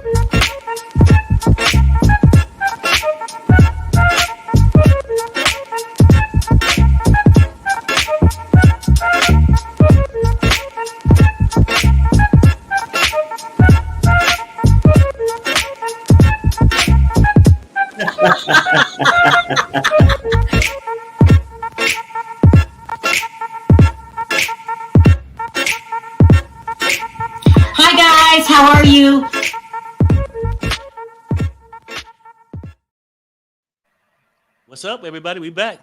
Hi guys, how are you? What's up, everybody? We back.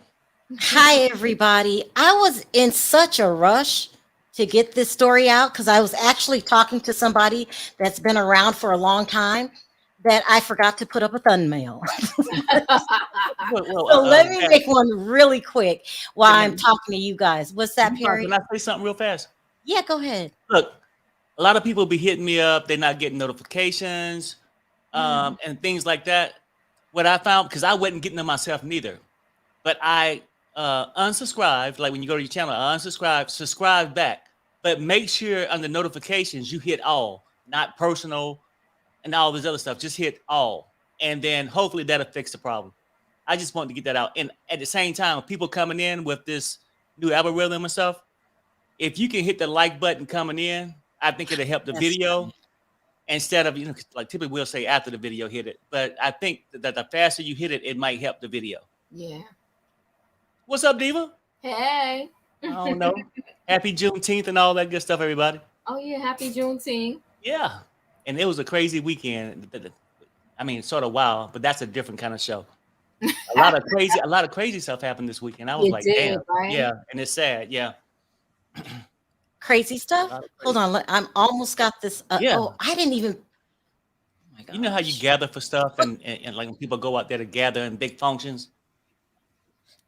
Hi, everybody. I was in such a rush to get this story out because I was actually talking to somebody that's been around for a long time that I forgot to put up a thumbnail. So let me make one really quick while I'm talking to you guys. What's that, Perry? Can I say something real fast? Yeah, go ahead. Look, a lot of people be hitting me up. They're not getting notifications and things like that. What I found, because I wasn't getting them myself neither, but I unsubscribed. Like when you go to your channel, I unsubscribe, subscribe back. But make sure under notifications, you hit all, not personal and all this other stuff. Just hit all. And then hopefully that'll fix the problem. I just wanted to get that out. And at the same time, people coming in with this new algorithm and stuff, if you can hit the like button coming in, I think it'll help the video. Funny. Instead of, like typically we'll say after the video hit it. But I think that the faster you hit it, it might help the video. Yeah. What's up, Diva? Hey. I don't know. Happy Juneteenth and all that good stuff, everybody. Oh, yeah. Happy Juneteenth. Yeah. And it was a crazy weekend. I mean, sort of wild, but that's a different kind of show. A lot of crazy stuff happened this weekend. I was damn. Right? Yeah. And it's sad. Yeah. Crazy stuff. Hold on, I'm almost got this. Yeah. Oh, I didn't even. Oh my God. You know how you gather for stuff, and like when people go out there to gather in big functions.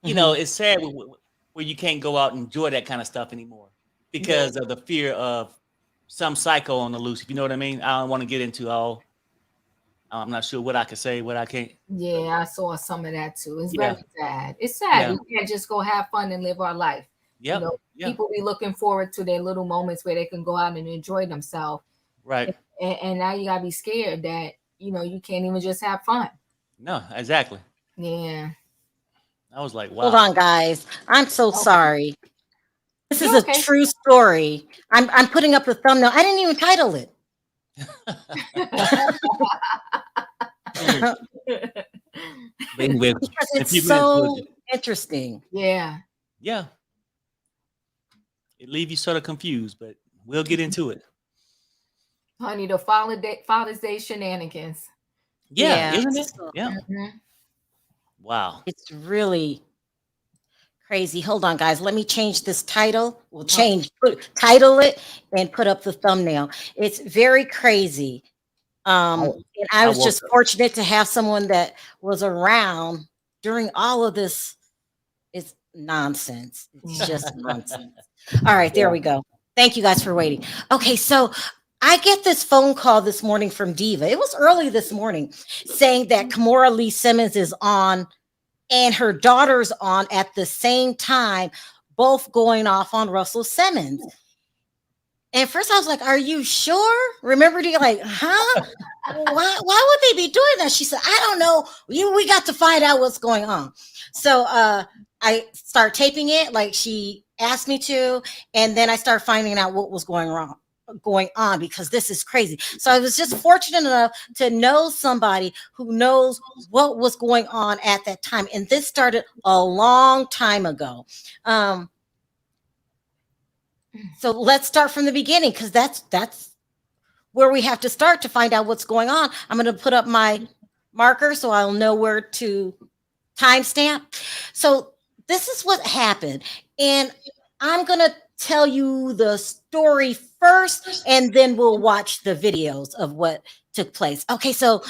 You know, it's sad where you can't go out and enjoy that kind of stuff anymore because of the fear of some psycho on the loose. If you know what I mean. I don't want to get into all. I'm not sure what I can say, what I can't. Yeah, I saw some of that too. It's very sad. It's sad. We can't just go have fun and live our life. Yep. You know, people be looking forward to their little moments where they can go out and enjoy themselves. Right. And now you gotta be scared that, you can't even just have fun. No, exactly. Yeah. I was like, wow. Hold on, guys. I'm so sorry. This is a true story. I'm putting up the thumbnail. I didn't even title it. Because it's so interesting. Yeah. Yeah. It leaves you sort of confused, but we'll get into it. Honey, the Father's Day shenanigans. Yeah, isn't it? Yeah. Wow. It's really crazy. Hold on, guys. Let me change this title. We'll title it and put up the thumbnail. It's very crazy. And I was just fortunate to have someone that was around during all of this. It's nonsense. It's just nonsense. All right, there we go. Thank you guys for waiting. Okay, so I get this phone call this morning from Diva. It was early this morning saying that Kimora Lee Simmons is on and her daughter's on at the same time, both going off on Russell Simmons. And first I was like, are you sure? Remember, like, huh? Why would they be doing that? She said, I don't know. We got to find out what's going on. So I start taping it like she asked me to, and then I start finding out what was going on because this is crazy. So I was just fortunate enough to know somebody who knows what was going on at that time. And this started a long time ago. So let's start from the beginning because that's where we have to start to find out what's going on. I'm going to put up my marker so I'll know where to timestamp. So this is what happened. And I'm going to tell you the story first, and then we'll watch the videos of what took place. Okay, so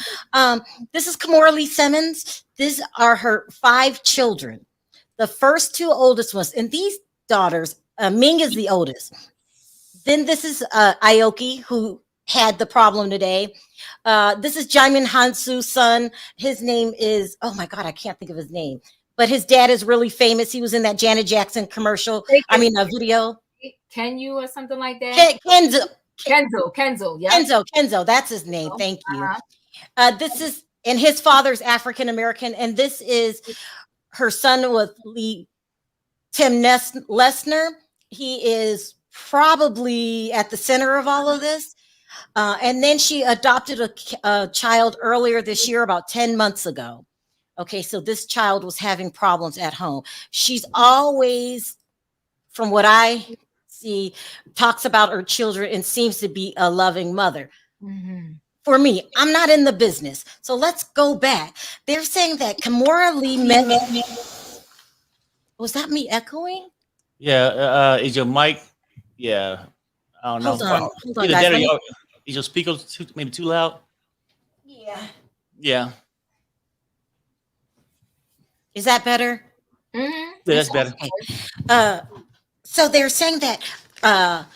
this is Kimora Lee Simmons. These are her 5 children. The first 2 oldest ones, and these daughters, Ming is the oldest. Then this is Aoki, who had the problem today. This is Jaemin Hansu's son. His name is, oh my God, I can't think of his name. But his dad is really famous. He was in that Janet Jackson commercial. A video. Can you or something like that? Kenzo, yeah. Kenzo, that's his name. Thank you. This is, and his father's African American, and this is her son with Tim Lesner. He is probably at the center of all of this. And then she adopted a child earlier this year, about 10 months ago. Okay, so this child was having problems at home. She's always, from what I see, talks about her children and seems to be a loving mother. Mm-hmm. For me, I'm not in the business. So let's go back. They're saying that Kimora Lee met. Was that me echoing? Yeah. Is your mic? Yeah. I don't know. Hold on, Either guys. that or is your speaker maybe too loud? Yeah. Yeah. Is that better? Mm-hmm. Yeah, that's better. Okay. So they're saying that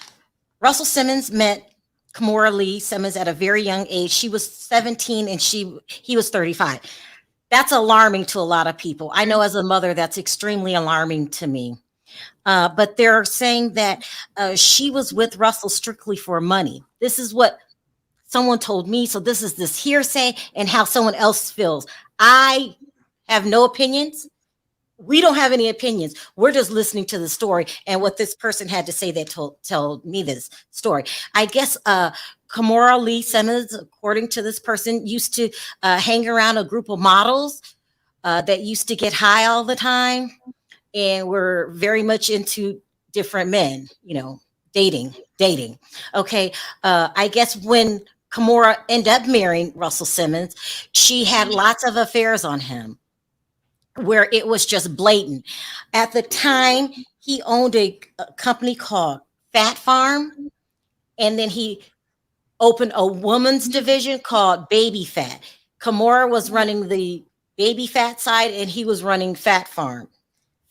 Russell Simmons met Kimora Lee Simmons at a very young age. She was 17 and he was 35. That's alarming to a lot of people. I know as a mother, that's extremely alarming to me. But they're saying that she was with Russell strictly for money. This is what someone told me. So this is this hearsay and how someone else feels. I have no opinions. We don't have any opinions. We're just listening to the story and what this person had to say that told me this story. I guess Kimora Lee Simmons, according to this person, used to hang around a group of models that used to get high all the time and were very much into different men, dating. Okay. I guess when Kimora ended up marrying Russell Simmons, she had lots of affairs on him, where it was just blatant. At the time, he owned a company called Fat Farm, and then he opened a woman's division called Baby Fat. Kimora was running the Baby Fat side, and he was running Fat Farm.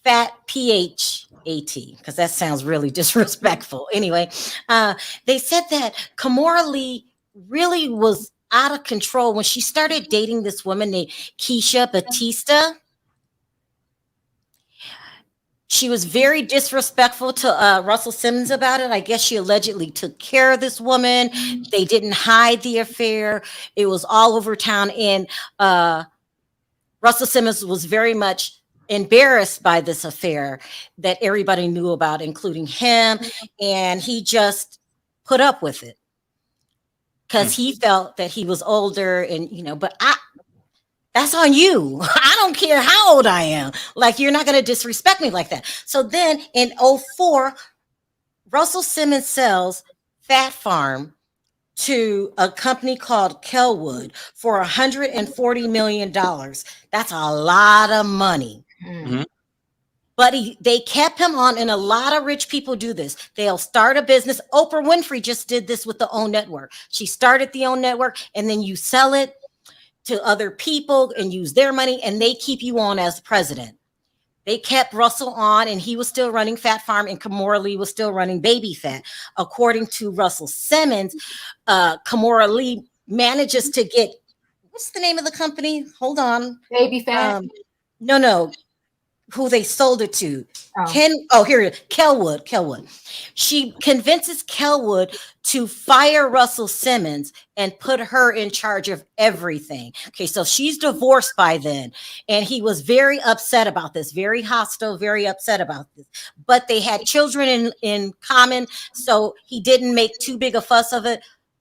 Fat, P-H-A-T, because that sounds really disrespectful. Anyway, they said that Kimora Lee really was out of control when she started dating this woman named Keisha Batista. She was very disrespectful to Russell Simmons about it. I guess she allegedly took care of this woman. They didn't hide the affair. It was all over town. And Russell Simmons was very much embarrassed by this affair that everybody knew about, including him. And he just put up with it because he felt that he was older and, but that's on you. I don't care how old I am. Like, you're not going to disrespect me like that. So then in 2004, Russell Simmons sells Fat Farm to a company called Kelwood for $140 million. That's a lot of money. Mm-hmm. But they kept him on, and a lot of rich people do this. They'll start a business. Oprah Winfrey just did this with the OWN network. She started the OWN network, and then you sell it to other people and use their money, and they keep you on as president. They kept Russell on, and he was still running Fat Farm, and Kimora Lee was still running Baby Fat. According to Russell Simmons, Kimora Lee manages to get, what's the name of the company? Hold on. Baby Fat? No. Who they sold it to. Here it is. Kelwood. She convinces Kelwood to fire Russell Simmons and put her in charge of everything. Okay, so she's divorced by then. And he was very upset about this, very hostile, very upset about this. But they had children in common, so he didn't make too big a fuss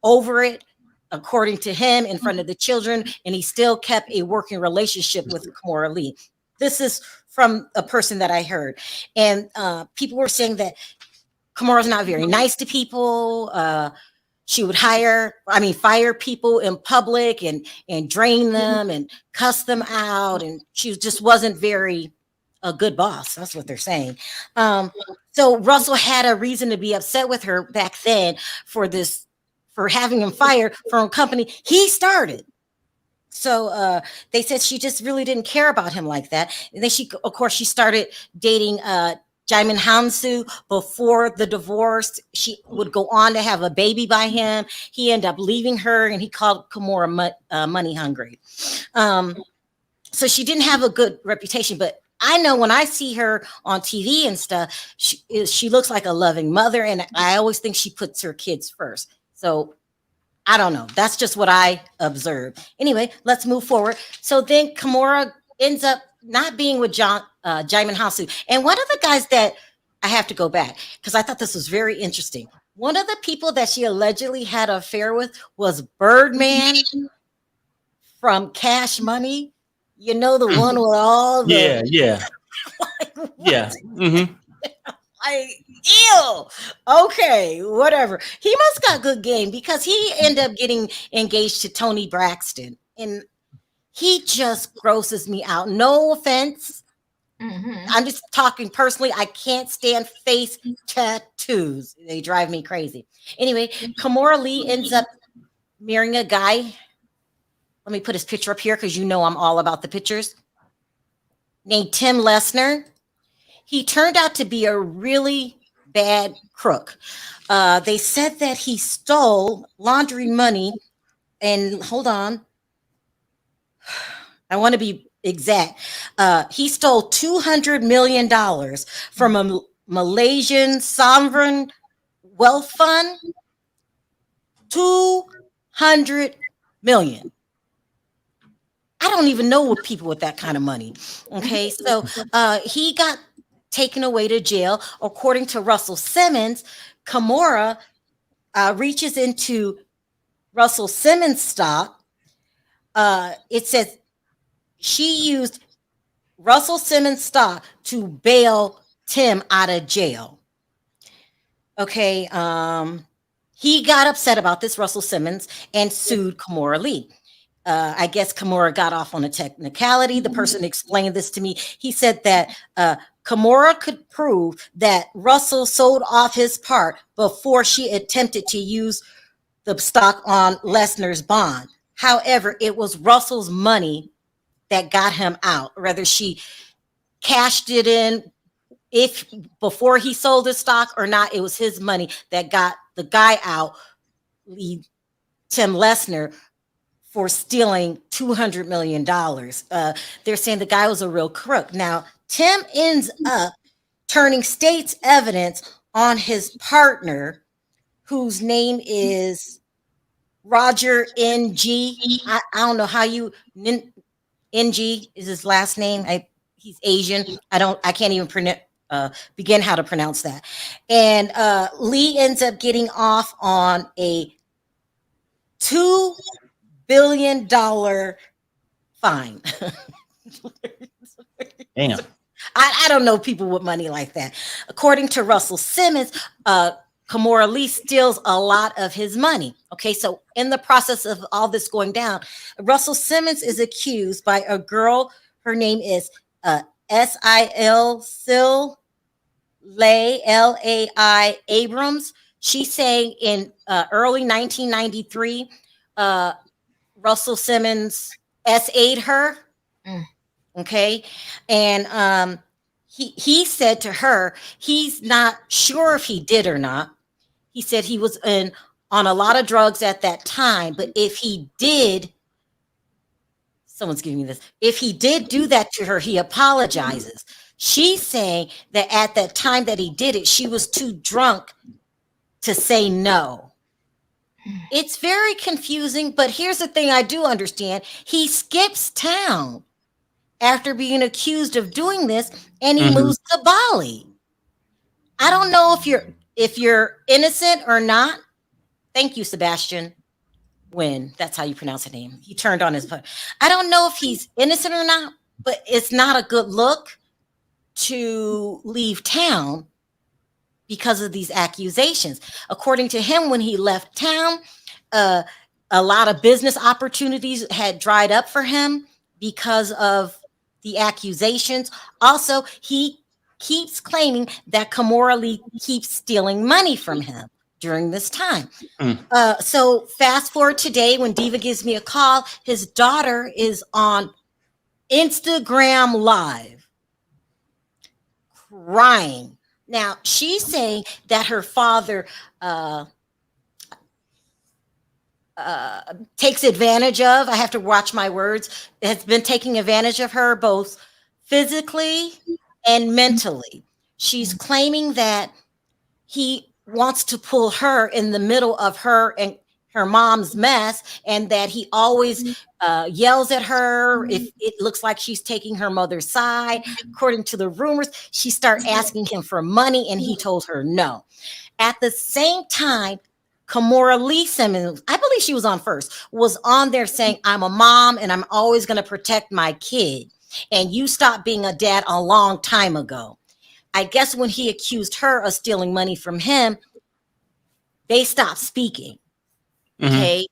over it, according to him, in front of the children. And he still kept a working relationship with Kimora Lee. This is from a person that I heard. And people were saying that Kimora's not very nice to people. She would fire people in public and drain them and cuss them out. And she just wasn't very a good boss. That's what they're saying. So Russell had a reason to be upset with her back then for having him fired from a company he started. So they said she just really didn't care about him like that. And then she started dating Jaimin Hansu before the divorce. She would go on to have a baby by him. He ended up leaving her, and he called Kimora money hungry. So she didn't have a good reputation, but I know when I see her on TV and stuff, she looks like a loving mother, and I always think she puts her kids first. So I don't know. That's just what I observed. Anyway, let's move forward. So then Kimora ends up not being with Jaimin Hasu. And one of the guys that I have to go back because I thought this was very interesting. One of the people that she allegedly had an affair with was Birdman from Cash Money. You know, the one with all the yeah. Mm-hmm. like, ew. Okay, whatever. He must got good game because he ended up getting engaged to Toni Braxton, and he just grosses me out. No offense. I'm just talking personally. I can't stand face tattoos. They drive me crazy. Anyway, Kimora Lee ends up marrying a guy. Let me put his picture up here because you know I'm all about the pictures. Named Tim Lesner. He turned out to be a really bad crook. They said that he stole laundry money. And hold on. I want to be exact. He stole $200 million from a Malaysian sovereign wealth fund. 200 million. I don't even know what people with that kind of money. Okay, so he got taken away to jail. According to Russell Simmons, Kimora reaches into Russell Simmons stock. It says she used Russell Simmons stock to bail Tim out of jail. Okay, he got upset about this, Russell Simmons, and sued Kimora Lee. I guess Kimora got off on a technicality. The person explained this to me. He said that Kimora could prove that Russell sold off his part before she attempted to use the stock on Lesner's bond. However, it was Russell's money that got him out. Rather, she cashed it in if before he sold his stock or not, it was his money that got the guy out, Tim Lesner, for stealing $200 million. They're saying the guy was a real crook. Now, Tim ends up turning state's evidence on his partner, whose name is Roger NG. I don't know how you NG is his last name. He's Asian. I can't even begin how to pronounce that. And Lee ends up getting off on a $2 billion fine. Damn. I don't know people with money like that. According to Russell Simmons, Kimora Lee steals a lot of his money. Okay, so in the process of all this going down, Russell Simmons is accused by a girl. Her name is Sil Lai Abrams. She's saying in early 1993, Russell Simmons SA'd her. Okay. And he said to her, he's not sure if he did or not. He said he was on a lot of drugs at that time, but if he did, someone's giving me this. If he did do that to her, he apologizes. She's saying that at that time that he did it, she was too drunk to say no. It's very confusing, but here's the thing I do understand. He skips town after being accused of doing this, and he moves to Bali. I don't know if you're innocent or not. Thank you, Sebastian. When that's how you pronounce the name. He turned on his phone. I don't know if he's innocent or not, but it's not a good look to leave town because of these accusations. According to him, when he left town, a lot of business opportunities had dried up for him because of the accusations. Also, he keeps claiming that Kimora Lee keeps stealing money from him during this time. So fast forward today when Diva gives me a call, his daughter is on Instagram Live crying. Now, she's saying that her father takes advantage of, I have to watch my words, has been taking advantage of her both physically and mentally. She's claiming that he wants to pull her in the middle of her and her mom's mess, and that he always yells at her if it looks like she's taking her mother's side. According to the rumors, she started asking him for money, and he told her no. At the same time, Kimora Lee Simmons, I believe she was on first, was on there saying, I'm a mom and I'm always going to protect my kid. And you stopped being a dad a long time ago. I guess when he accused her of stealing money from him, they stopped speaking. Okay.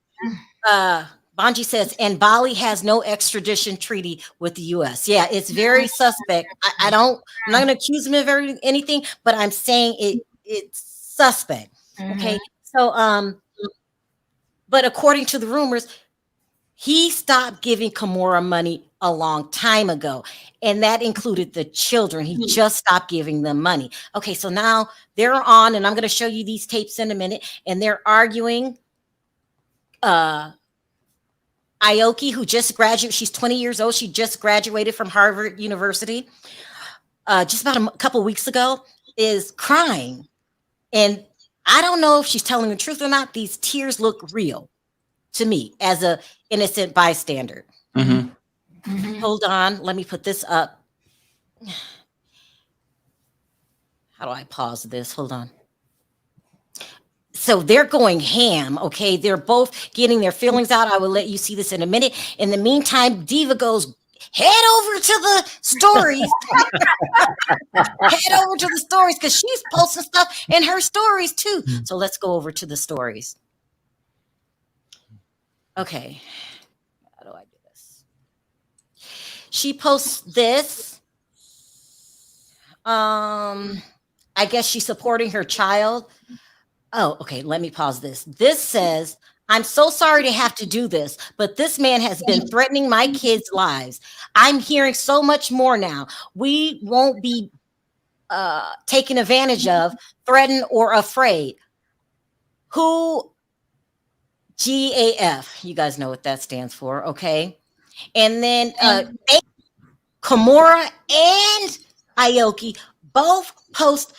Bonji says, and Bali has no extradition treaty with the US. Yeah, it's very suspect. I'm not going to accuse him of anything, but I'm saying it's suspect. Okay. So, but according to the rumors, he stopped giving Kimora money a long time ago, and that included the children. He just stopped giving them money. Okay, so now they're on, and I'm going to show you these tapes in a minute, and they're arguing. Aoki, who just graduated, she's 20 years old. She just graduated from Harvard University just about a couple weeks ago, is crying. And I don't know if she's telling the truth or not. These tears look real to me as a innocent bystander. Hold on. Let me put this up. How do I pause this? Hold on. So they're going ham, okay? They're both getting their feelings out. I will let you see this in a minute. In the meantime, Diva goes, head over to the stories. Head over to the stories, because she's posting stuff in her stories too. So let's go over to the stories. Okay. How do I do this? She posts this. I guess she's supporting her child. Oh, okay. Let me pause this. This says, I'm so sorry to have to do this, but this man has been threatening my kids' lives. I'm hearing so much more now. We won't be taken advantage of, threatened, or afraid. Who? GAF. You guys know what that stands for, okay? And then Kimora and Aoki both post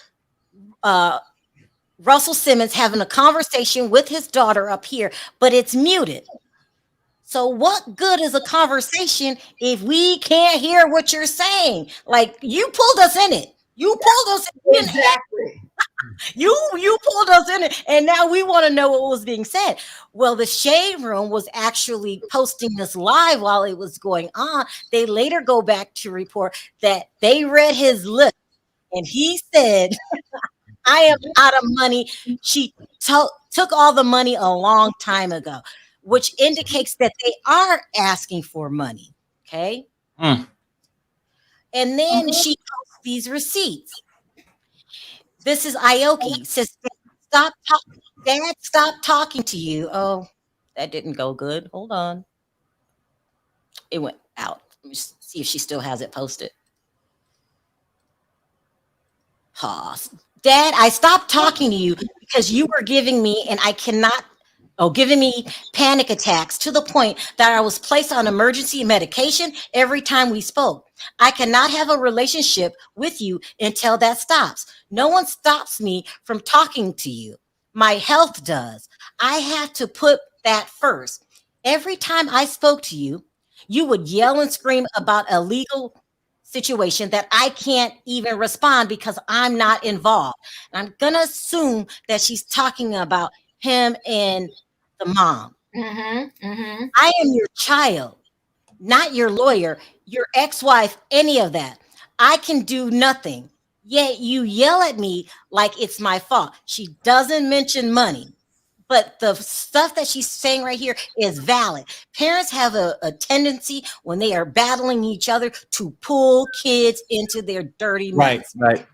Russell Simmons having a conversation with his daughter up here, but it's muted. So what good is a conversation if we can't hear what you're saying? Like, you pulled us in it. You pulled us in Exactly. You pulled us in it, and now we want to know what was being said. Well, the Shade Room was actually posting this live while it was going on. They later go back to report that they read his lips, and he said, I am out of money. She took all the money a long time ago, which indicates that they are asking for money. Okay. And then she posts these receipts. This is Aoki. Says, Dad, stop talking to you. Oh, that didn't go good. Hold on. It went out. Let me see if she still has it posted. Pause. Dad, I stopped talking to you because you were giving me giving me panic attacks to the point that I was placed on emergency medication every time we spoke. I cannot have a relationship with you until that stops. No one stops me from talking to you. My health does. I have to put that first. Every time I spoke to you, you would yell and scream about a legal situation that I can't even respond because I'm not involved. And I'm going to assume that she's talking about him and the mom. I am your child, not your lawyer, your ex-wife, any of that. I can do nothing. Yet you yell at me like it's my fault. She doesn't mention money. But the stuff that she's saying right here is valid. Parents have a tendency when they are battling each other to pull kids into their dirty mess. Right.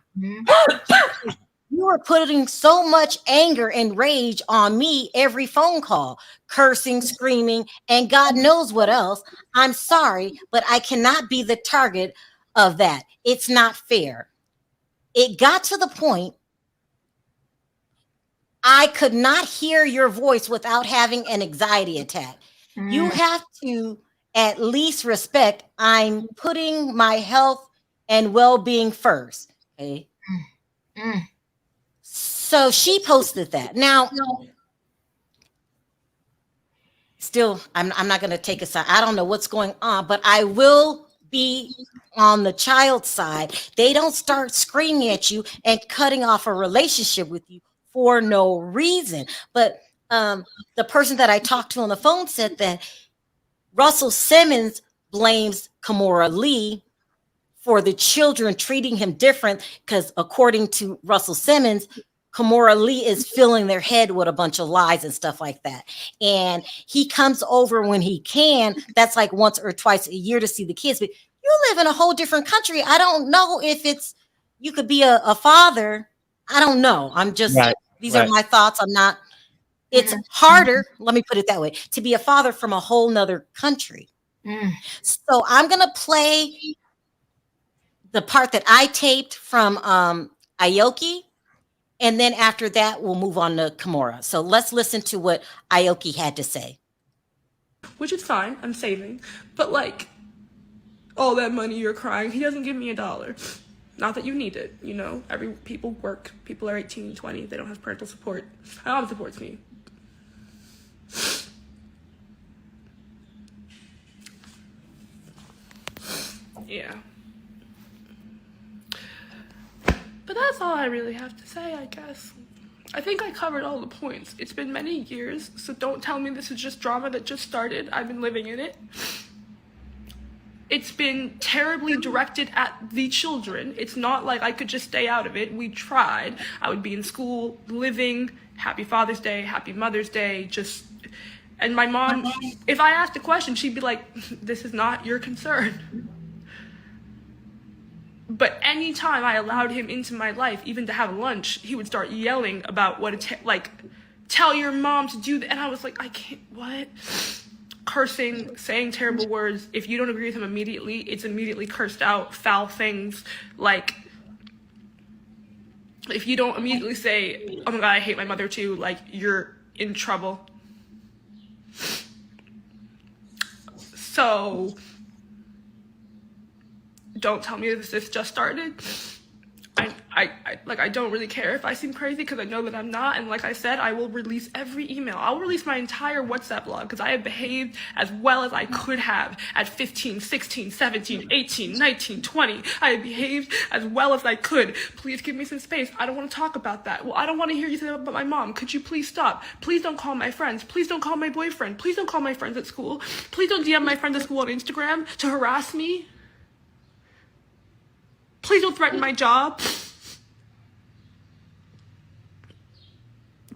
You are putting so much anger and rage on me every phone call, cursing, screaming, and God knows what else. I'm sorry, but I cannot be the target of that. It's not fair. It got to the point I could not hear your voice without having an anxiety attack. You have to at least respect I'm putting my health and well-being first. Okay. So she posted that. Now, still, I'm not going to take a side. I don't know what's going on, but I will be on the child's side. They don't start screaming at you and cutting off a relationship with you for no reason. But the person that I talked to on the phone said that Russell Simmons blames Kimora Lee for the children treating him different because, according to Russell Simmons, Kimora Lee is filling their head with a bunch of lies and stuff like that. And he comes over when he can. That's like once or twice a year to see the kids. But you live in a whole different country. I don't know if you could be a father. I don't know. I'm just, these are my thoughts. I'm not, it's harder, let me put it that way, to be a father from a whole nother country. So I'm going to play the part that I taped from Aoki. And then after that, we'll move on to Kimora. So let's listen to what Aoki had to say. Which is fine, I'm saving. But like, all that money you're crying, he doesn't give me $1. Not that you need it, you know? People work, people are 18, 20, they don't have parental support. My mom supports me. Yeah. But that's all I really have to say, I guess. I think I covered all the points. It's been many years, so don't tell me this is just drama that just started. I've been living in it. It's been terribly directed at the children. It's not like I could just stay out of it. We tried. I would be in school, living, happy Father's Day, happy Mother's Day, just... And my mom, if I asked a question, she'd be like, this is not your concern. But anytime I allowed him into my life, even to have lunch, he would start yelling about like, tell your mom to do that. And I was like, I can't, what? Cursing, saying terrible words. If you don't agree with him immediately, it's immediately cursed out, foul things. Like, if you don't immediately say, oh my God, I hate my mother too, like, you're in trouble. So, don't tell me this just started. I don't really care if I seem crazy because I know that I'm not. And like I said, I will release every email. I'll release my entire WhatsApp log because I have behaved as well as I could have at 15, 16, 17, 18, 19, 20. I have behaved as well as I could. Please give me some space. I don't want to talk about that. Well, I don't want to hear you say that about my mom. Could you please stop? Please don't call my friends. Please don't call my boyfriend. Please don't call my friends at school. Please don't DM my friends at school on Instagram to harass me. Please don't threaten my job.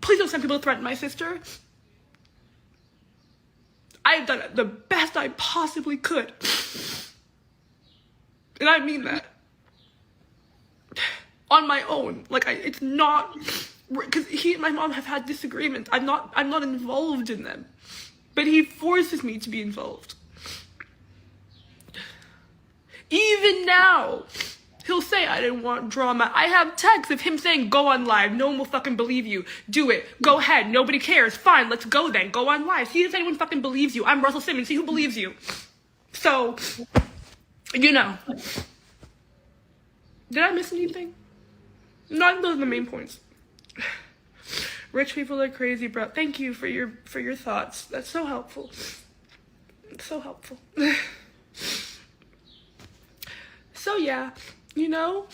Please don't send people to threaten my sister. I've done the best I possibly could. And I mean that. On my own. Like, it's not... Because he and my mom have had disagreements. I'm not involved in them. But he forces me to be involved. Even now... He'll say, I didn't want drama. I have texts of him saying, go on live. No one will fucking believe you. Do it. Go ahead. Nobody cares. Fine, let's go then. Go on live. See if anyone fucking believes you. I'm Russell Simmons. See who believes you. So, you know. Did I miss anything? No, those are the main points. Rich people are crazy, bro. Thank you for your thoughts. That's so helpful. It's so helpful. So yeah. You know,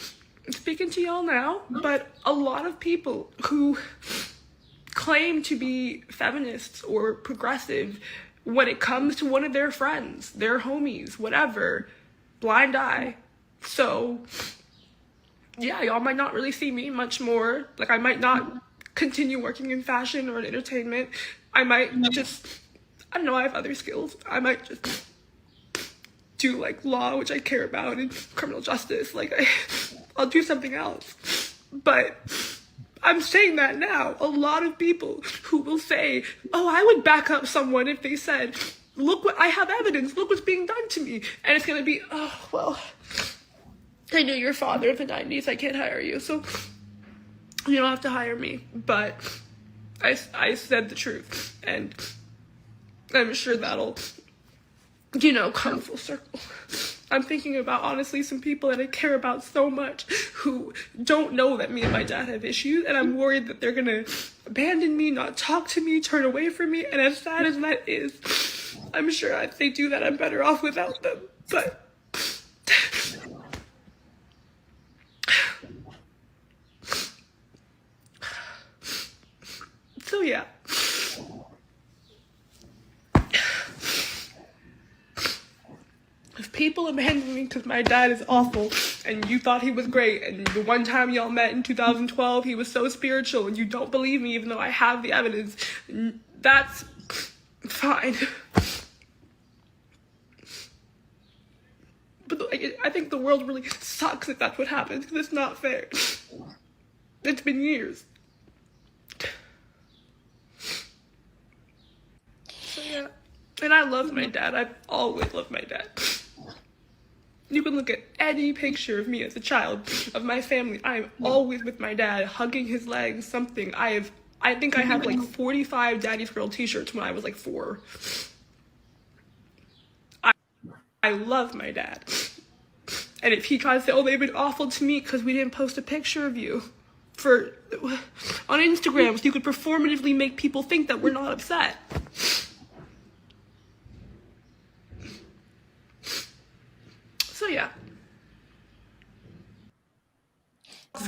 speaking to y'all now, but a lot of people who claim to be feminists or progressive, when it comes to one of their friends, their homies, whatever, blind eye. So, yeah, y'all might not really see me much more. Like, I might not continue working in fashion or in entertainment. I might just, I don't know, I have other skills. I might just... do like law, which I care about, and criminal justice. Like I'll do something else. But I'm saying that now. A lot of people who will say, oh, I would back up someone if they said, look what I have evidence, look what's being done to me. And it's gonna be, oh, well, I knew your father in the 90s, I can't hire you, so you don't have to hire me. But I said the truth, and I'm sure that'll, you know, come full circle. I'm thinking about, honestly, some people that I care about so much who don't know that me and my dad have issues, and I'm worried that they're gonna abandon me, not talk to me, turn away from me, and as sad as that is, I'm sure if they do that, I'm better off without them, but... So yeah. If people abandon me because my dad is awful and you thought he was great, and the one time y'all met in 2012 he was so spiritual, and you don't believe me even though I have the evidence, that's fine. But I think the world really sucks if that's what happens, because it's not fair. It's been years. So yeah. And I love my dad. I've always loved my dad. You can look at any picture of me as a child, of my family. I'm always with my dad, hugging his legs, something. I think I have like 45 Daddy's Girl t-shirts when I was like 4. I love my dad. And if he tries to say, oh, they've been awful to me because we didn't post a picture of you on Instagram so you could performatively make people think that we're not upset. So yeah.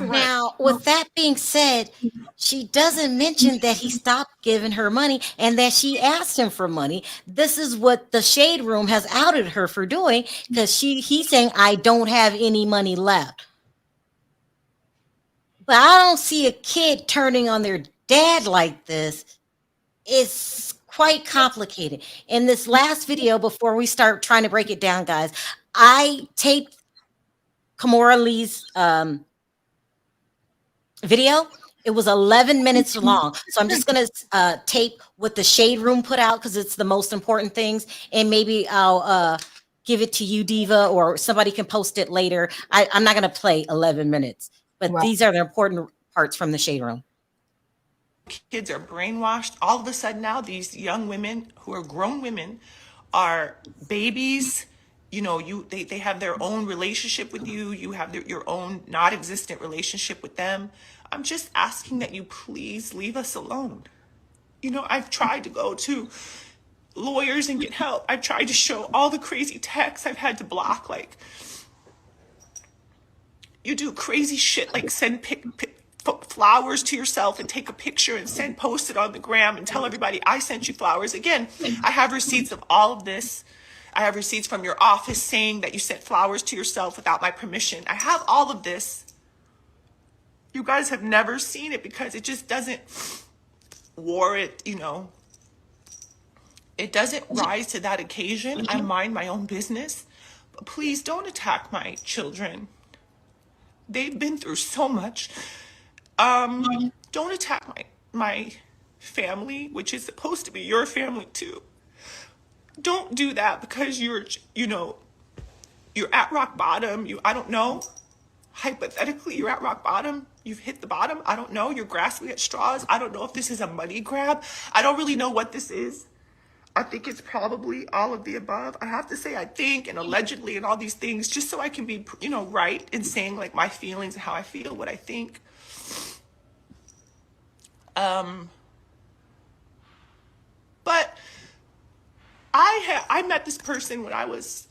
Now, with that being said, she doesn't mention that he stopped giving her money and that she asked him for money. This is what the Shade Room has outed her for doing, because he's saying, I don't have any money left. But I don't see a kid turning on their dad like this. It's quite complicated. In this last video, before we start trying to break it down, guys, I taped Kimora Lee's video. It was 11 minutes long. So I'm just going to tape what the Shade Room put out, because it's the most important things. And maybe I'll give it to you, Diva, or somebody can post it later. I'm not going to play 11 minutes, but these are the important parts from the Shade Room. Kids are brainwashed. All of a sudden now, these young women who are grown women are babies. You know, they have their own relationship with you. You have your own not existent relationship with them. I'm just asking that you please leave us alone. You know, I've tried to go to lawyers and get help. I've tried to show all the crazy texts I've had to block. Like, you do crazy shit like send flowers to yourself and take a picture and post it on the gram and tell everybody I sent you flowers. Again, I have receipts of all of this. I have receipts from your office saying that you sent flowers to yourself without my permission. I have all of this. You guys have never seen it because it just doesn't warrant, you know, it doesn't rise to that occasion. I mind my own business. But please don't attack my children. They've been through so much. Don't attack my family, which is supposed to be your family too. Don't do that because you're at rock bottom. I don't know. Hypothetically, you're at rock bottom. You've hit the bottom. I don't know. You're grasping at straws. I don't know if this is a money grab. I don't really know what this is. I think it's probably all of the above. I have to say I think and allegedly and all these things just so I can be, you know, right in saying like my feelings and how I feel, what I think. But I met this person when I was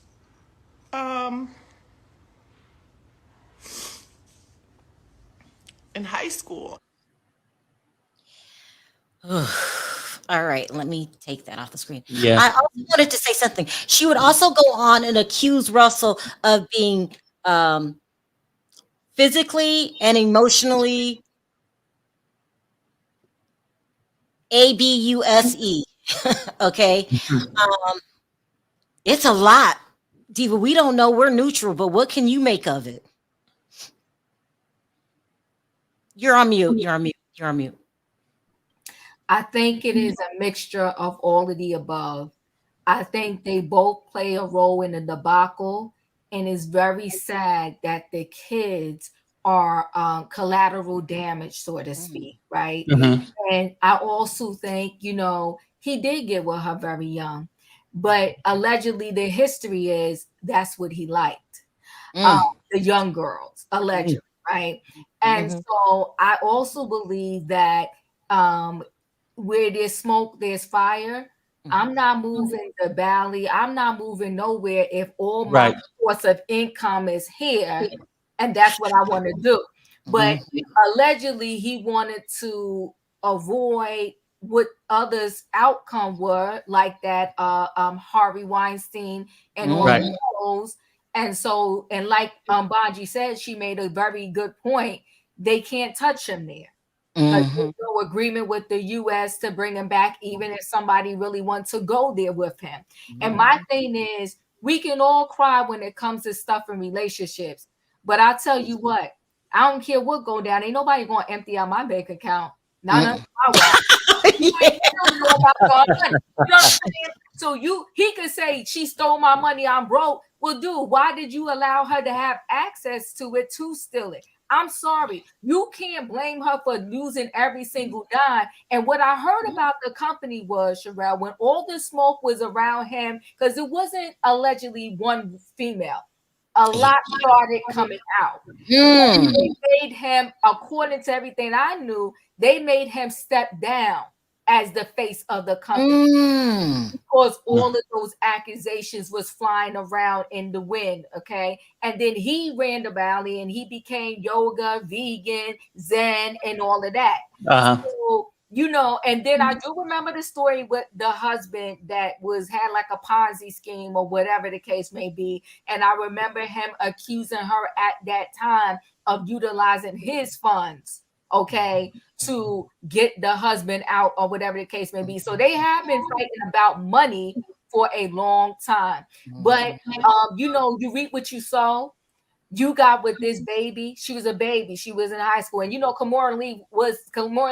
in high school. All right, let me take that off the screen. Yeah. I also wanted to say something. She would also go on and accuse Russell of being physically and emotionally abuse. Okay. It's a lot. Diva, we don't know. We're neutral, but what can you make of it? You're on mute. You're on mute. You're on mute. I think it is a mixture of all of the above. I think they both play a role in the debacle, and it's very sad that the kids are collateral damage, so to speak, right? And I also think, you know, he did get with her very young. but allegedly the history is that's what he liked. The young girls, allegedly, right? And so I also believe that where there's smoke, there's fire. I'm not moving the valley. I'm not moving nowhere if all my source of income is here, and that's what I want to do. But allegedly, he wanted to avoid what others' outcome were, like that Harvey Weinstein and all those. And so, and like Bonji said, she made a very good point. They can't touch him there. There's no agreement with the U.S. to bring him back, even if somebody really wants to go there with him. And my thing is, we can all cry when it comes to stuff in relationships. But I'll tell you what, I don't care what go down. Ain't nobody going to empty out my bank account. Not under my watch. You don't know about God. You know what I'm saying? So he could say, she stole my money, I'm broke. Well, dude, why did you allow her to have access to it to steal it? I'm sorry. You can't blame her for losing every single dime. And what I heard about the company was, Sharrell, when all the smoke was around him, because it wasn't allegedly one female, a lot started coming out. They made him, according to everything I knew, they made him step down as the face of the company because all of those accusations was flying around in the wind. Okay. And then he ran the valley and he became yoga, vegan, Zen, and all of that. So, you know, and then I do remember the story with the husband that had like a Ponzi scheme or whatever the case may be. And I remember him accusing her at that time of utilizing his funds, okay, to get the husband out or whatever the case may be. So they have been fighting about money for a long time. But, you know, you reap what you sow. You got with this baby. She was a baby. She was in high school. And, you know, Kimora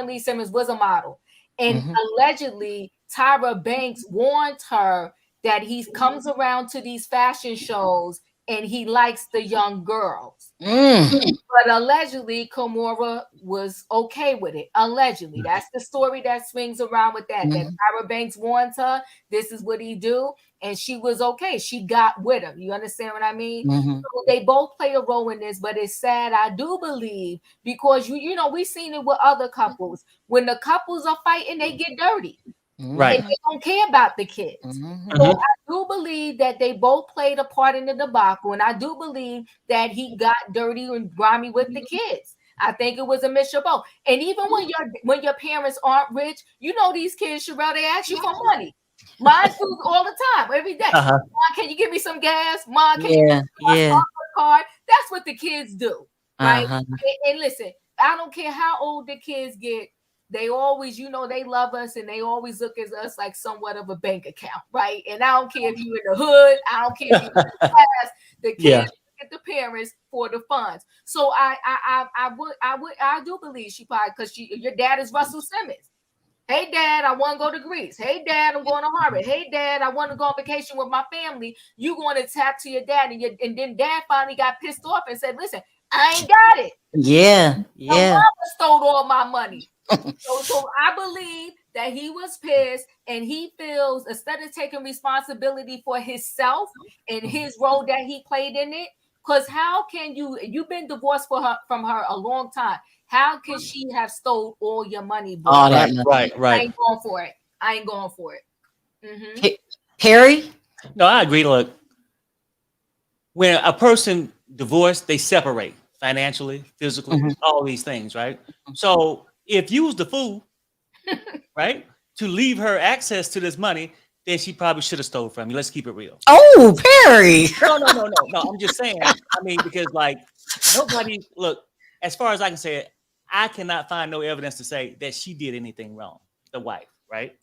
Lee Simmons was a model. And allegedly, Tyra Banks warned her that he comes around to these fashion shows and he likes the young girls. But allegedly, Kimora was okay with it. Allegedly. That's the story that swings around with that. That Tyra Banks warned her, this is what he do. And she was okay. She got with him. You understand what I mean? So they both play a role in this, but it's sad. I do believe because, you know, we've seen it with other couples. When the couples are fighting, they get dirty. Right. And they don't care about the kids. So I do believe that they both played a part in the debacle. And I do believe that he got dirty and grimy with the kids. I think it was a mixture of both. And even when your parents aren't rich, you know these kids, Sharrell, they ask you for money. Mine do all the time, every day. Mom, can you give me some gas? Mom, can you give me my card? That's what the kids do. Right. And listen, I don't care how old the kids get. They always, you know, they love us and they always look at us like somewhat of a bank account, right? And I don't care if you're in the hood, I don't care if you're in the class, the kids look at the parents for the funds. So I do believe she probably, because your dad is Russell Simmons. Hey, Dad, I want to go to Greece. Hey, Dad, I'm going to Harvard. Hey, Dad, I want to go on vacation with my family. You going to tap to your dad, and then Dad finally got pissed off and said, "Listen, I ain't got it. My mama stole all my money." So I believe that he was pissed, and he feels instead of taking responsibility for himself and his role that he played in it, because how can you've been divorced from her a long time? How can she have stole all your money? All that, right. I ain't going for it. Perry? No, I agree. Look, when a person divorced, they separate financially, physically, all these things, right? So if you was the fool, right, to leave her access to this money, then she probably should have stole from you. Let's keep it real. Oh, Perry. No. I'm just saying. I mean, because like nobody, look, as far as I can say it, I cannot find no evidence to say that she did anything wrong, the wife, right?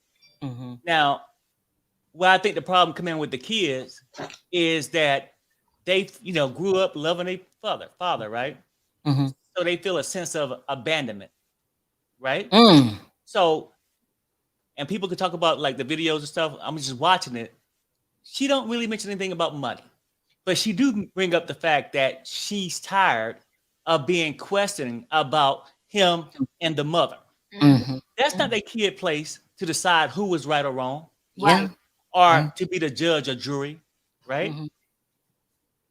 Now, where I think the problem come in with the kids is that they, you know, grew up loving their father, right? So they feel a sense of abandonment, right? So, and people could talk about like the videos and stuff. I'm just watching it. She don't really mention anything about money, but she do bring up the fact that she's tired of being questioned about him and the mother. That's not their kid place to decide who was right or wrong. Yeah. or to be the judge or jury, right? Mhm.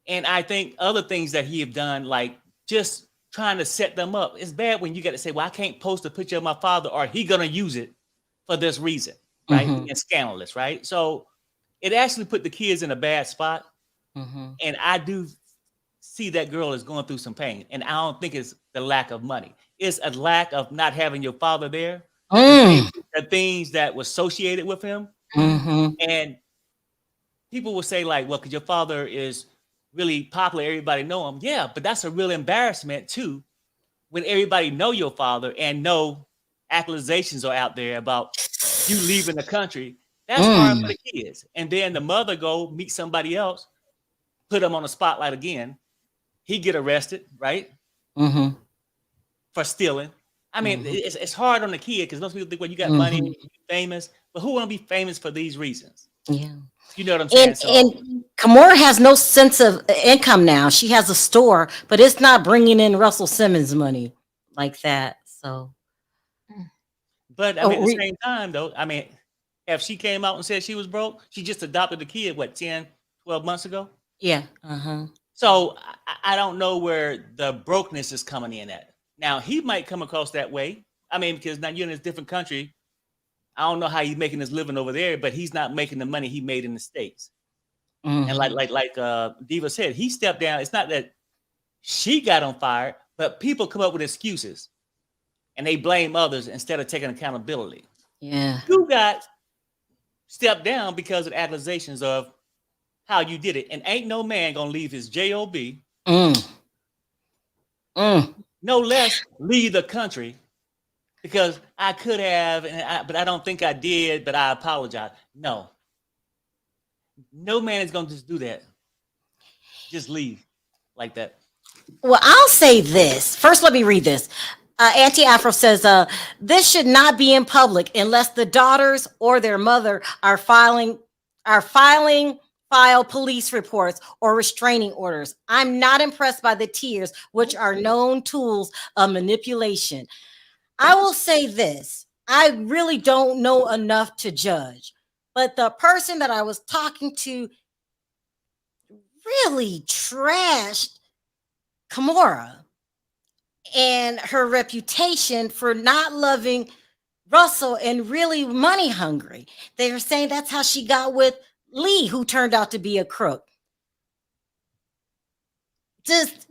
And I think other things that he have done, like just trying to set them up. It's bad when you got to say, well, I can't post a picture of my father or he going to use it for this reason, right? Mhm. Being scandalous, right? So it actually put the kids in a bad spot. Mhm. And I do see that girl is going through some pain. And I don't think it's the lack of money. It's a lack of not having your father there. The things that were associated with him. Mhm. And people will say like, well, because your father is really popular, everybody know him. Yeah, but that's a real embarrassment too, when everybody know your father and know accusations are out there about you leaving the country. That's hard for the kids. And then the mother go meet somebody else, put him on the spotlight again. He get arrested, right? Mhm. For stealing. I mean, it's hard on the kid because most people think, well, you got money, you're famous, but who want to be famous for these reasons? Yeah. You know what I'm saying? And Kimora has no sense of income now. She has a store, but it's not bringing in Russell Simmons money like that. So, But I mean, at the same time, though, I mean, if she came out and said she was broke, she just adopted the kid, what, 10, 12 months ago? yeah. So I don't know where the brokenness is coming in at. Now, he might come across that way. I mean, because now you're in a different country. I don't know how he's making his living over there, but he's not making the money he made in the States. And like Diva said, he stepped down. It's not that she got on fire, but people come up with excuses and they blame others instead of taking accountability. Yeah. You got stepped down because of accusations of how you did it. And ain't no man gonna leave his job, no less leave the country because I could have, but I don't think I did, but I apologize. No man is gonna just do that. Just leave like that. Well, I'll say this. First, let me read this. Auntie Afro says, this should not be in public unless the daughters or their mother are filing police reports or restraining orders. I'm not impressed by the tears, which are known tools of manipulation. I will say this. I really don't know enough to judge, but the person that I was talking to really trashed Kimora and her reputation for not loving Russell and really money hungry. They were saying that's how she got with Lee, who turned out to be a crook. Does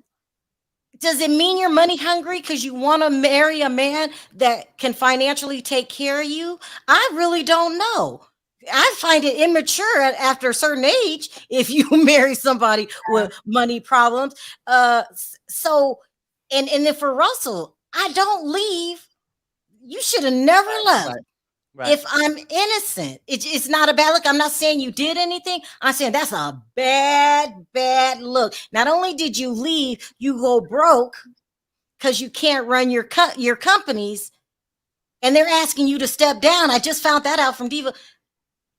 it mean you're money hungry because you want to marry a man that can financially take care of you? I really don't know. I find it immature after a certain age if you marry somebody with money problems. And then for Russell, I don't leave. You should have never left. Right. If I'm innocent, it's not a bad look. I'm not saying you did anything. I'm saying that's a bad look. Not only did you leave, you go broke because you can't run your companies, and they're asking you to step down. I just found that out from Diva.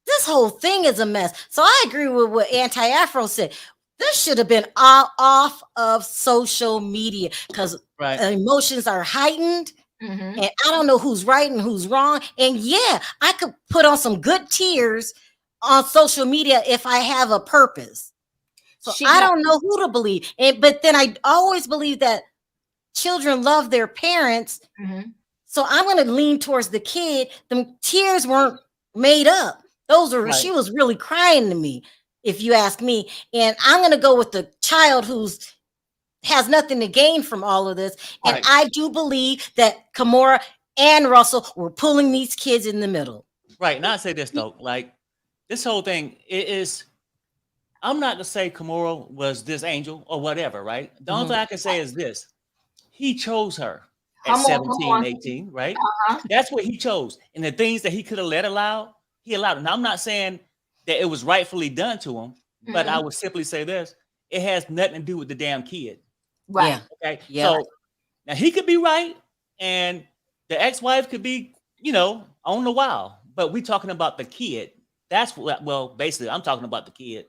This whole thing is a mess. So I agree with what Anti-Afro said. This should have been off of social media because emotions are heightened. And I don't know who's right and who's wrong. And yeah, I could put on some good tears on social media if I have a purpose. So I don't know who to believe. But then I always believe that children love their parents. So I'm going to lean towards the kid. The tears weren't made up. Those were, she was really crying to me, if you ask me. And I'm going to go with the child who's has nothing to gain from all of this. And I do believe that Kimora and Russell were pulling these kids in the middle. Right. And I say this though, like this whole thing is, I'm not to say Kimora was this angel or whatever, right? The only thing I can say is this. He chose her at 17, 18, right? That's what he chose. And the things that he could have allowed, he allowed it. Now, I'm not saying that it was rightfully done to him, but I would simply say this. It has nothing to do with the damn kid. Right. Okay. Yeah. So now he could be right, and the ex-wife could be, on the wild. But we're talking about the kid. That's what. Well, basically, I'm talking about the kid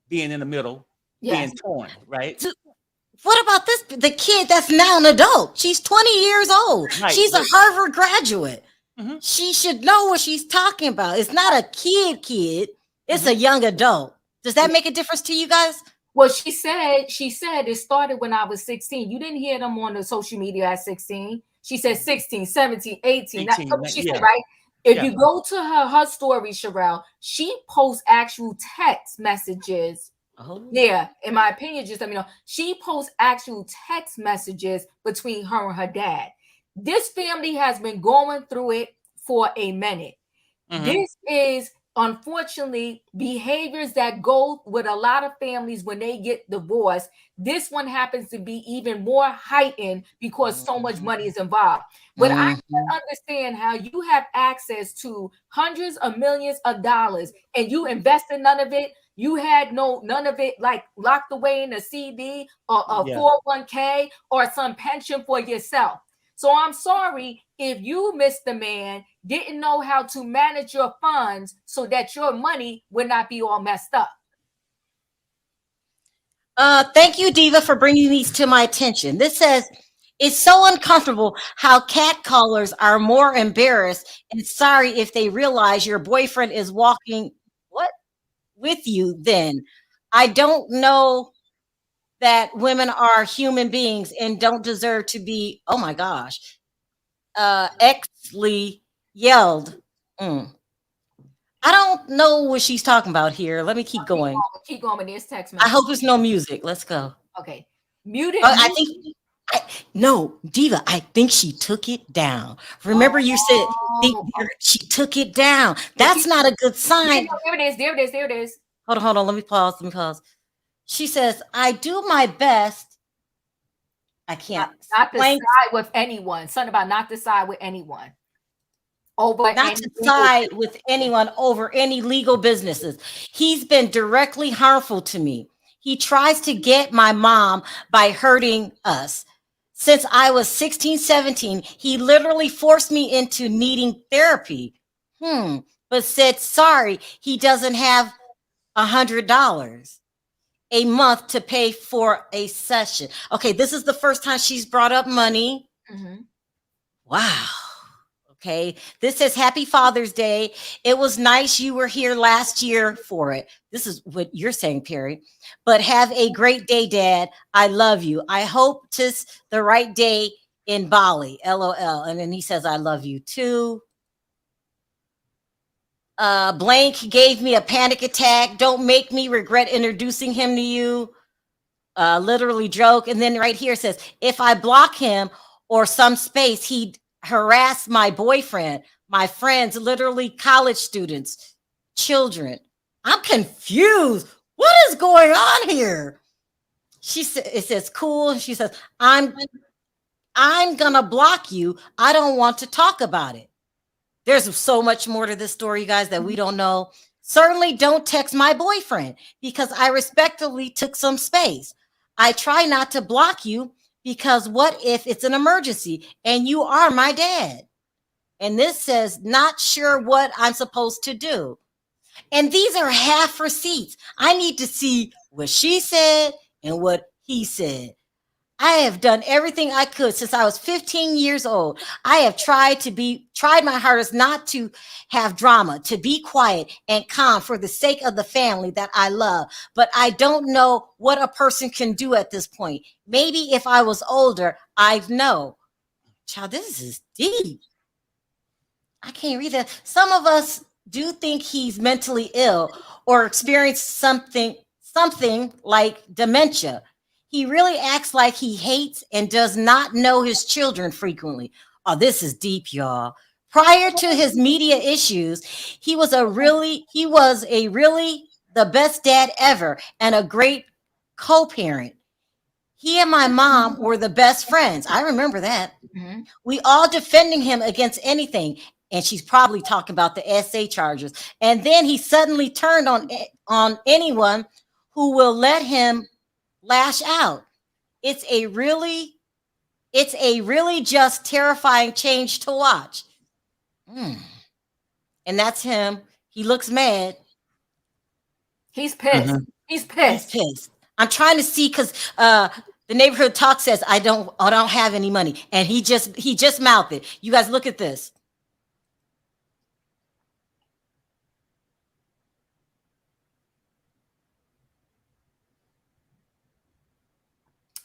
being in the middle, being torn. Right. So what about the kid that's now an adult? She's 20 years old. She's a Harvard graduate. She should know what she's talking about. It's not a kid. It's a young adult. Does that make a difference to you guys? Well, she said it started when I was 16. You didn't hear them on the social media at 16. She said 16, 17, 18. That's what she said, right? If you go to her story, Sharrell, she posts actual text messages. Yeah, in my opinion, just let me know. She posts actual text messages between her and her dad. This family has been going through it for a minute. This is unfortunately behaviors that go with a lot of families when they get divorced. This one happens to be even more heightened because so much money is involved. But I can understand how you have access to hundreds of millions of dollars and you invested none of it. You had none of it like locked away in a CD or a 401k or some pension for yourself. So I'm sorry if you, Mr. Man, didn't know how to manage your funds so that your money would not be all messed up. Thank you, Diva, for bringing these to my attention. This says, it's so uncomfortable how catcallers are more embarrassed and sorry if they realize your boyfriend is walking with you. Then I don't know that women are human beings and don't deserve to be, oh my gosh, Lee yelled. I don't know what she's talking about here. Let me keep going. Keep going with this text message. I hope there's no music. Let's go. Okay. Muted. No, Diva, I think she took it down. Remember you said she took it down. That's not a good sign. There it is. Hold on. Let me pause. She says, I do my best. I can't. Not to side with anyone. Something about not to side with anyone. Not to side with anyone over any legal businesses. He's been directly harmful to me. He tries to get my mom by hurting us. Since I was 16, 17, he literally forced me into needing therapy. But said, sorry, he doesn't have $100 a month to pay for a session. Okay, this is the first time she's brought up money. Wow. Okay, this says Happy Father's Day. It was nice you were here last year for it. This is what you're saying, Perry. But have a great day, Dad. I love you. I hope 'tis the right day in Bali. LOL. And then he says, I love you too. Blank gave me a panic attack. Don't make me regret introducing him to you. Literally joke. And then right here says, if I block him or some space, he'd harass my boyfriend, my friends, literally college students, children. I'm confused. What is going on here? She said, it says cool. She says, I'm gonna block you. I don't want to talk about it. There's so much more to this story, you guys, that we don't know. Certainly don't text my boyfriend because I respectfully took some space. I try not to block you because what if it's an emergency and you are my dad? And this says, not sure what I'm supposed to do. And these are half receipts. I need to see what she said and what he said. I have done everything I could since I was 15 years old. I have tried my hardest not to have drama, to be quiet and calm for the sake of the family that I love. But I don't know what a person can do at this point. Maybe if I was older, I'd know. Child, this is deep. I can't read that. Some of us do think he's mentally ill or experienced something like dementia. He really acts like he hates and does not know his children frequently. Oh, this is deep, y'all. Prior to his media issues, he was a really the best dad ever and a great co-parent. He and my mom were the best friends. I remember that. We all defending him against anything. And she's probably talking about the SA charges. And then he suddenly turned on anyone who will let him lash out. It's a really just terrifying change to watch. And that's him. He looks mad. He's pissed. He's pissed. I'm trying to see because the neighborhood talk says I don't have any money, and he just mouthed it. You guys look at this.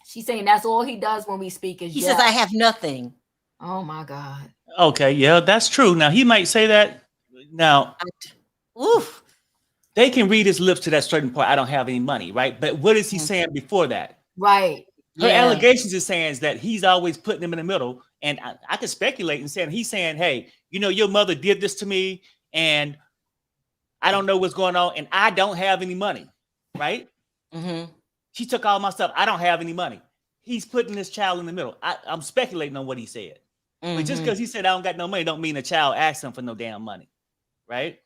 She's saying that's all he does when we speak is He yell. says, I have nothing. Oh my God. Okay, yeah, that's true. Now he might say that. Now, Oof. they can read his lips to that certain point. I don't have any money, right? But what is he saying before that? Right. Her Yeah. allegations is saying is that he's always putting them in the middle. And I could speculate and saying he's saying, hey, you know, your mother did this to me and I don't know what's going on and I don't have any money, right? Mm-hmm. She took all my stuff. I don't have any money. He's putting this child in the middle. I'm speculating on what he said. Mm-hmm. But just because he said I don't got no money don't mean the child asked him for no damn money, right?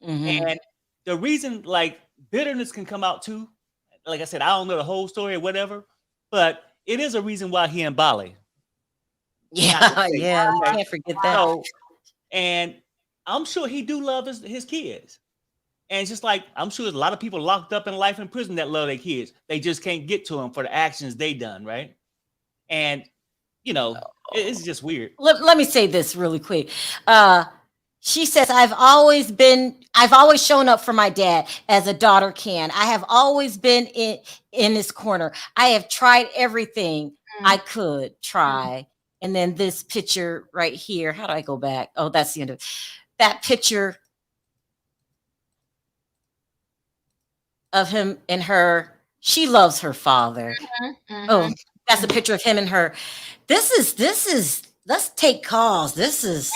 Mm-hmm. And the reason like bitterness can come out too, like I said, I don't know the whole story or whatever, but it is a reason why he in Bali. Yeah, yeah, you can't forget that. So, and I'm sure he do love his kids. And it's just like, I'm sure there's a lot of people locked up in life in prison that love their kids. They just can't get to them for the actions they done, right? And, you know, it's just weird. Let me say this really quick. She says, I've always shown up for my dad as a daughter can. I have always been in his corner. I have tried everything I could try. And then this picture right here. How do I go back? Oh, that's the end of it. That picture of him and her. She loves her father. Mm-hmm. Oh, that's a picture of him and her. This is, let's take calls. This is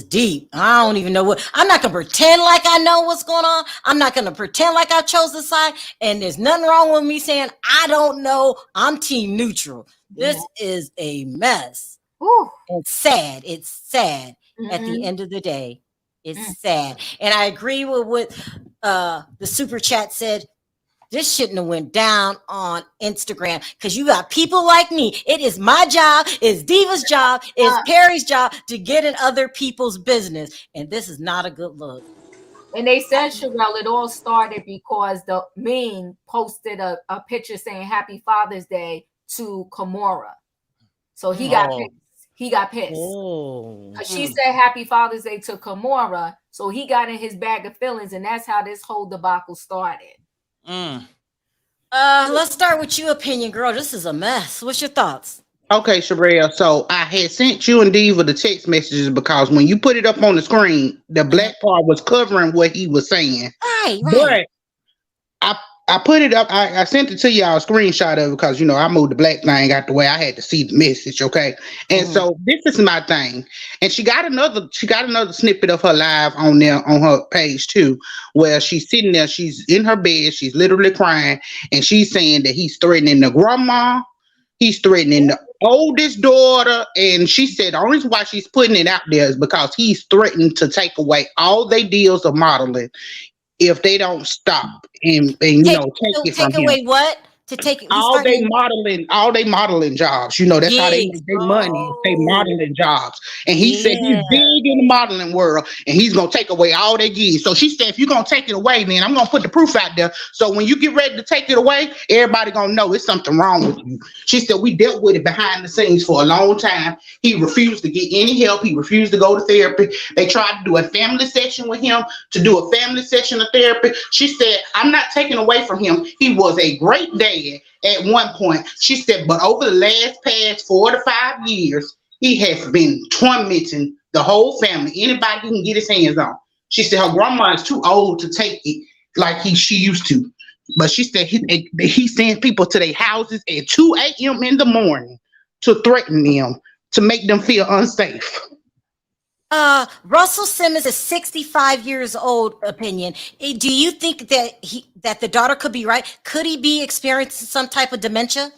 deep. I don't even know what, I'm not going to pretend like I know what's going on. I'm not going to pretend like I chose the side. And there's nothing wrong with me saying, I don't know. I'm team neutral. This is a mess. Ooh. It's sad. It's sad. Mm-hmm. At the end of the day, it's sad. And I agree with what the super chat said. This shouldn't have went down on Instagram because you got people like me. It is my job, it's Diva's job, it's Perry's job to get in other people's business. And this is not a good look. And they said, Sharrell, it all started because the meme posted a picture saying Happy Father's Day to Kimora. So he got pissed. He got pissed. Oh. She said Happy Father's Day to Kimora. So he got in his bag of feelings, and that's how this whole debacle started. Let's start with your opinion, girl. This is a mess. What's your thoughts? Okay, Sharrell. So I had sent you and Diva the text messages because when you put it up on the screen, the black part was covering what he was saying. Right. But I put it up. I sent it to y'all a screenshot of it because, you know, I moved the black thing out the way. I had to see the message. Okay. And so this is my thing. And she got another snippet of her live on there on her page too, where she's sitting there. She's in her bed. She's literally crying. And she's saying that he's threatening the grandma. He's threatening the oldest daughter. And she said the only reason why she's putting it out there is because he's threatened to take away all their deals of modeling if they don't stop and you know take it from him. Take away what? To take all they modeling jobs. You know, that's how they make their money. They modeling jobs. And he said he's big in the modeling world and he's gonna take away all their gigs. So she said, if you're gonna take it away, then I'm gonna put the proof out there. So when you get ready to take it away, everybody gonna know it's something wrong with you. She said we dealt with it behind the scenes for a long time. He refused to get any help. He refused to go to therapy. They tried to do a family session with him, to do a family session of therapy. She said, I'm not taking away from him. He was a great dad at one point. She said, but over the past 4 to 5 years, he has been tormenting the whole family. Anybody he can get his hands on. She said her grandma is too old to take it like she used to. But she said he sends people to their houses at 2 a.m. in the morning to threaten them, to make them feel unsafe. Russell Simmons is 65 years old. Opinion. Do you think that the daughter could be right? Could he be experiencing some type of dementia?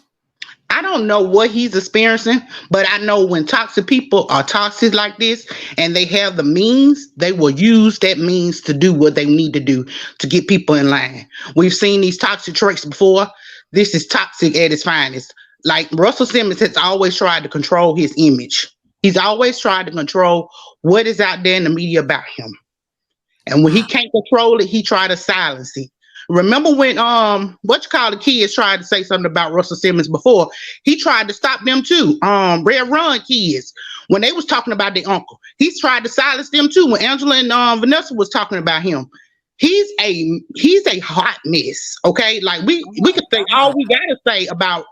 I don't know what he's experiencing, but I know when toxic people are toxic like this and they have the means, they will use that means to do what they need to do to get people in line. We've seen these toxic traits before. This is toxic at its finest. Like Russell Simmons has always tried to control his image. He's always tried to control what is out there in the media about him. And when he can't control it, he tried to silence it. Remember when the kids tried to say something about Russell Simmons before? He tried to stop them too. Red Run kids, when they was talking about their uncle, he's tried to silence them too. When Angela and Vanessa was talking about him, he's a hot mess. Okay, like we could say all we gotta say about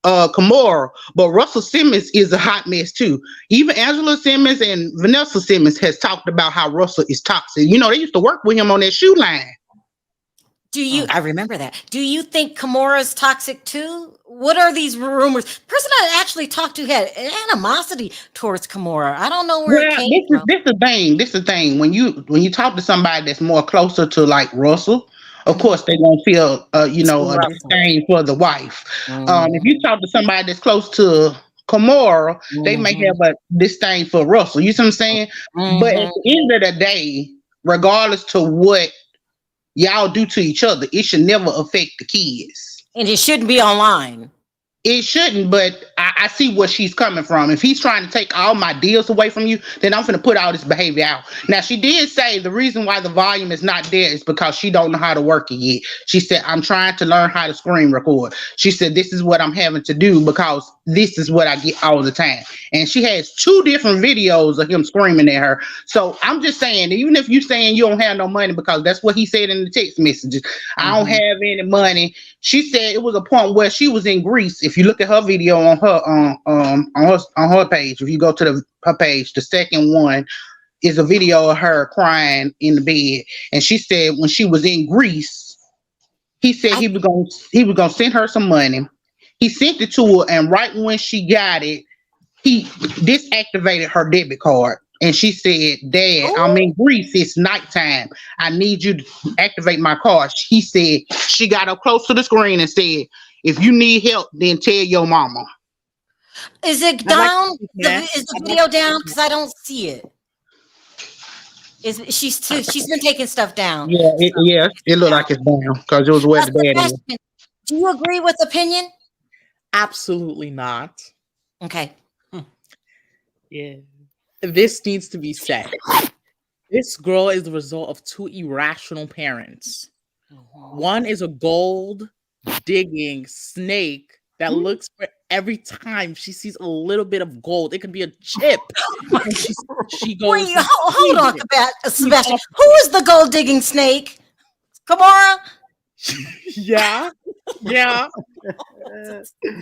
Kimora, but Russell Simmons is a hot mess too. Even Angela Simmons and Vanessa Simmons has talked about how Russell is toxic. You know, they used to work with him on that shoe line. Do you? I remember that. Do you think Kimora's toxic too? What are these rumors? The person I actually talked to had animosity towards Kimora. I don't know where it came from. This the thing. This the thing. When you talk to somebody that's more closer to like Russell, of course they gonna feel a disdain for the wife. If you talk to somebody that's close to Kimora, they may have a disdain for Russell. You see what I'm saying? But at the end of the day, regardless to what y'all do to each other, it should never affect the kids. And it shouldn't be online. It shouldn't, but I see where she's coming from. If he's trying to take all my deals away from you, then I'm going to put all this behavior out. Now, she did say the reason why the volume is not there is because she don't know how to work it yet. She said, I'm trying to learn how to screen record. She said, this is what I'm having to do because this is what I get all the time. And she has 2 different videos of him screaming at her. So I'm just saying, even if you're saying you don't have no money, because that's what he said in the text messages, I don't have any money. She said it was a point where she was in Greece. If you look at her video on her page, if you go to her page, the second one is a video of her crying in the bed. And she said when she was in Greece, he said he was gonna send her some money. He sent it to her, and right when she got it, he disactivated her debit card. And she said, Dad, I'm in Greece. It's nighttime. I need you to activate my card. He said, she got up close to the screen and said, if you need help, then tell your mama. Is it down? Is the video down? Because I don't see it. She's been taking stuff down. Yeah, it looked like it's down because it was where the dad is. Do you agree with opinion? Absolutely not. Okay. Yeah. This needs to be said. This girl is the result of 2 irrational parents. One is a gold digging snake that looks for every time she sees a little bit of gold. It could be a chip. And she goes. Wait, hold on, Sebastian. Who is the gold digging snake? Kimora? Yeah.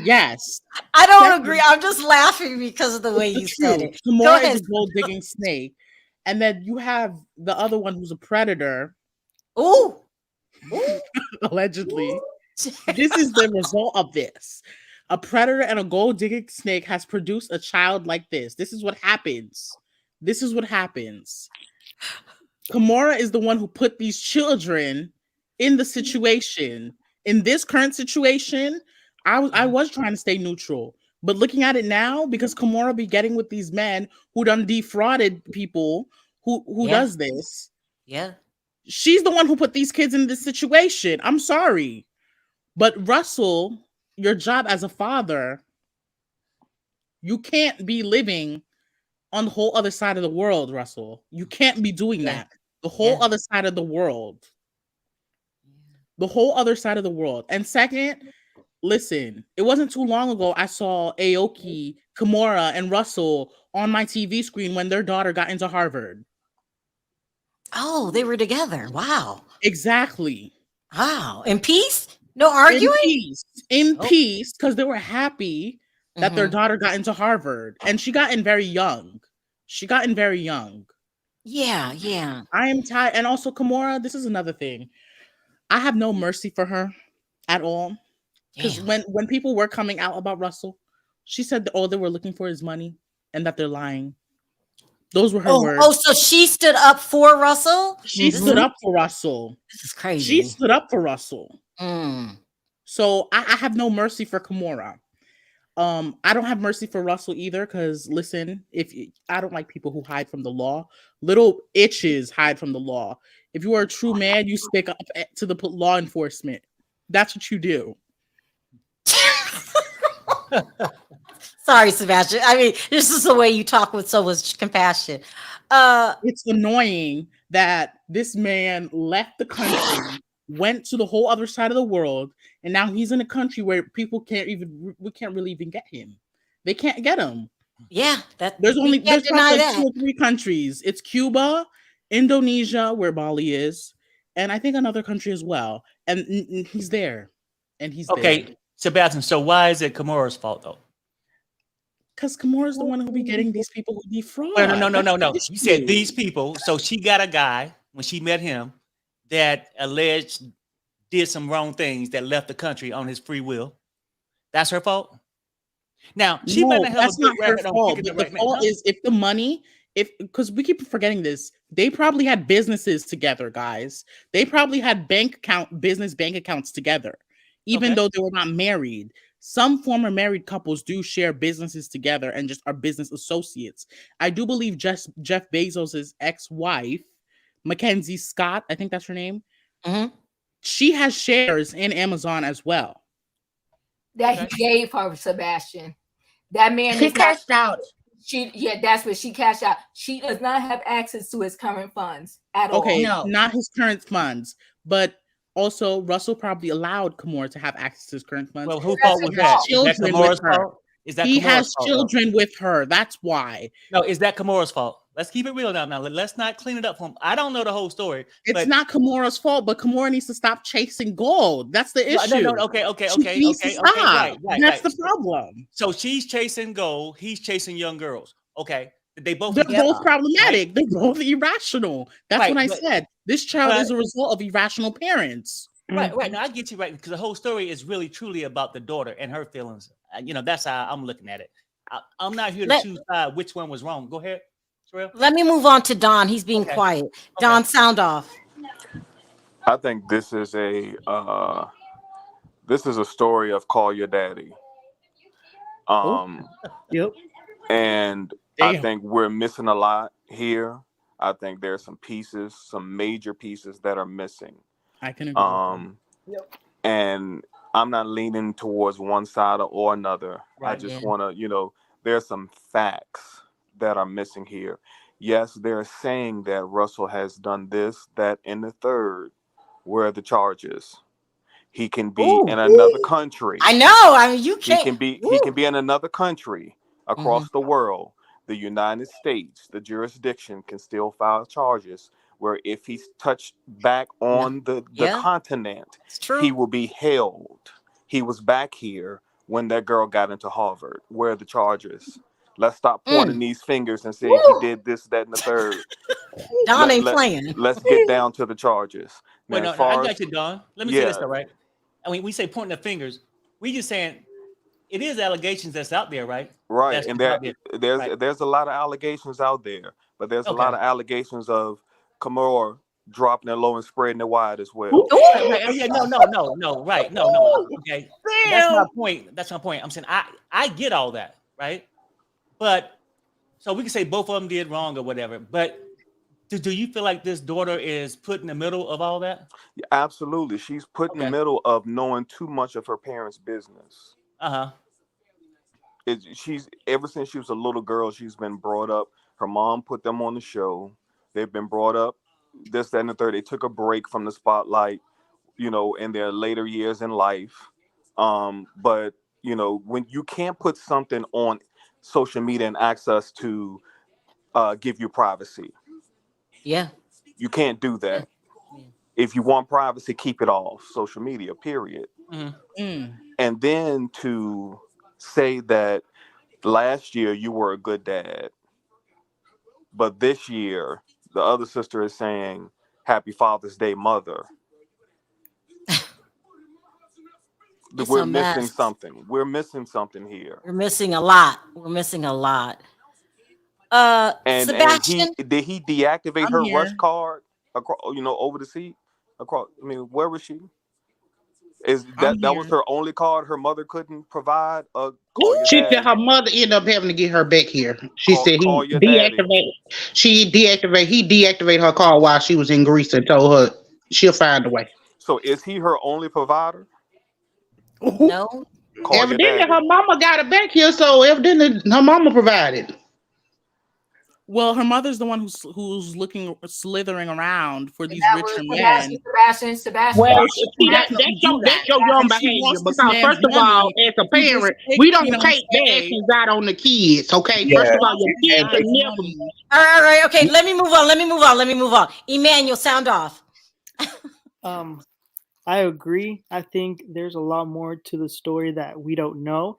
Yes. I don't agree. I'm just laughing because of the way you said it. Kimora is a gold digging snake. And then you have the other one who's a predator. Ooh. Allegedly. This is the result of this. A predator and a gold digging snake has produced a child like this. This is what happens. Kimora is the one who put these children in the situation. In this current situation, I was trying to stay neutral. But looking at it now, because Kimora be getting with these men who done defrauded people who does this. Yeah. She's the one who put these kids in this situation. I'm sorry. But Russell, your job as a father, you can't be living on the whole other side of the world, Russell. You can't be doing that. The whole other side of the world. The whole other side of the world. And second, listen, it wasn't too long ago I saw Aoki, Kimora, and Russell on my TV screen when their daughter got into Harvard. Oh, they were together. Wow. Exactly. Wow. In peace? No arguing? In peace, because they were happy that their daughter got into Harvard. And she got in very young. Yeah. I am tired. And also, Kimora, this is another thing. I have no mercy for her at all. Because when people were coming out about Russell, she said that all they were looking for is money and that they're lying. Those were her words. Oh, so she stood up for Russell? She stood up for Russell. This is crazy. She stood up for Russell. So I have no mercy for Kimora. I don't have mercy for Russell either, because listen, I don't like people who hide from the law. Little itches hide from the law. If you are a true man, you stick up to the law enforcement. That's what you do. Sorry, Sebastian. I mean, this is the way you talk with so much compassion. It's annoying that this man left the country, went to the whole other side of the world, and now he's in a country where we can't really even get him. They can't get him. Yeah, there's probably like 2 or 3 countries. It's Cuba, Indonesia, where Bali is, and I think another country as well. And he's there. And he's okay. There. Sebastian, so why is it Kimora's fault though? Because Kimora's the one who be getting these people who defraud. No. You said these people. So she got a guy when she met him that alleged did some wrong things that left the country on his free will. That's her fault. Now she might not have that's a good not her record on fault. picking But the the right fault man. is if the money, because we keep forgetting this, they probably had businesses together, guys. They probably had business bank accounts together, even though they were not married. Some former married couples do share businesses together and just are business associates. I do believe Jeff Bezos' ex-wife, Mackenzie Scott, I think that's her name. Mhm. She has shares in Amazon as well. That he gave her, Sebastian. That man She cashed out. That's what she cashed out. She does not have access to his current funds at all. Okay, No. not his current funds, but also Russell probably allowed Kimora to have access to his current funds. Well, whose fault was that? Is that Kimora's fault? Is that He Kimora's has fault, children with her. That's why. No, is that Kimora's fault? Let's keep it real now. Let's not clean it up for him. I don't know the whole story. It's not Kimora's fault, but Kimora needs to stop chasing gold. That's the issue. No, okay. Right. That's the problem. So she's chasing gold. He's chasing young girls. Okay. They're both problematic. Right? They're both irrational. That's what I said. This child is a result of irrational parents. Right. No, I get you right, because the whole story is really truly about the daughter and her feelings. That's how I'm looking at it. I'm not here to choose which one was wrong. Go ahead, Sharrell. Let me move on to Don. He's being quiet. Don, sound off. I think this is a story of call your daddy. Yep. And I think we're missing a lot here. I think there's some major pieces that are missing. I can agree. And I'm not leaning towards one side or another. Right, I just want to, there's some facts that are missing here. Yes, they're saying that Russell has done this, that, and the third. Where are the charges? He can be in another country. I know. I mean, you can't. He can be in another country across the world. The United States, the jurisdiction can still file charges where if he's touched back on the continent, he will be held. He was back here when that girl got into Harvard. Where are the charges? Let's stop pointing these fingers and saying he did this, that, and the third. Don ain't playing. Let's get down to the charges. Wait, now, I got you, Don. Let me say this, all right? I mean, we say pointing the fingers. We just saying it is allegations that's out there, right? Right, that's and there's a lot of allegations out there, but there's a lot of allegations of Kimora dropping it low and spreading it wide as well. No, right, no. Okay, that's my point. That's my point. I'm saying I get all that, right? But so we can say both of them did wrong or whatever. But do you feel like this daughter is put in the middle of all that? Yeah, absolutely, she's put in the middle of knowing too much of her parents' business. She's ever since she was a little girl, she's been brought up. Her mom put them on the show. They've been brought up this, that, and the third. They took a break from the spotlight, in their later years in life. But when you can't put something on social media and access to give you privacy, you can't do that. If you want privacy, keep it off social media, period. And then to say that last year you were a good dad, but this year the other sister is saying Happy Father's Day, mother. We're missing something. We're missing something here. We're missing a lot. Sebastian, and did he deactivate her rush card across, over the seat? Across, I mean, where was she? That was her only card her mother couldn't provide? She said her mother ended up having to get her back here. She said he deactivated her card while she was in Greece and told her she'll find a way. So is he her only provider? No. Evidently her mama got her back here, so evidently her mama provided. Well, her mother's the one who's slithering around for these richer men. Sebastian. Well, that's your young behavior. Because first of all, as a parent, we don't take the actions out on the kids. Okay, first of all, your kids are never. All right. Okay, let me move on. Emmanuel, sound off. I agree. I think there's a lot more to the story that we don't know.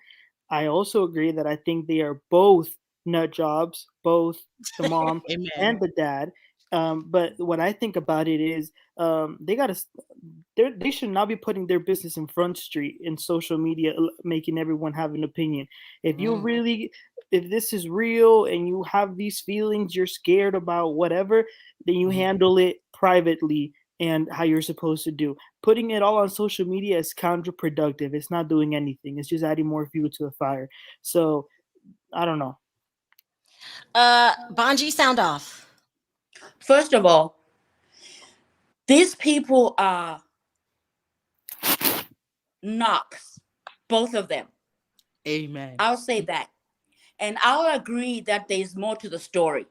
I also agree that I think they are both nut jobs, both the mom and Amen. the dad. But what I think about it is they got to they should not be putting their business in front street in social media, making everyone have an opinion. If you really, if this is real and you have these feelings, you're scared about whatever, then you handle it privately and how you're supposed to do. Putting it all on social media is counterproductive. It's not doing anything. It's just adding more fuel to the fire. So I don't know. Bonji, sound off. First of all, these people are knocks, both of them. Amen. I'll say that. And I'll agree that there's more to the story.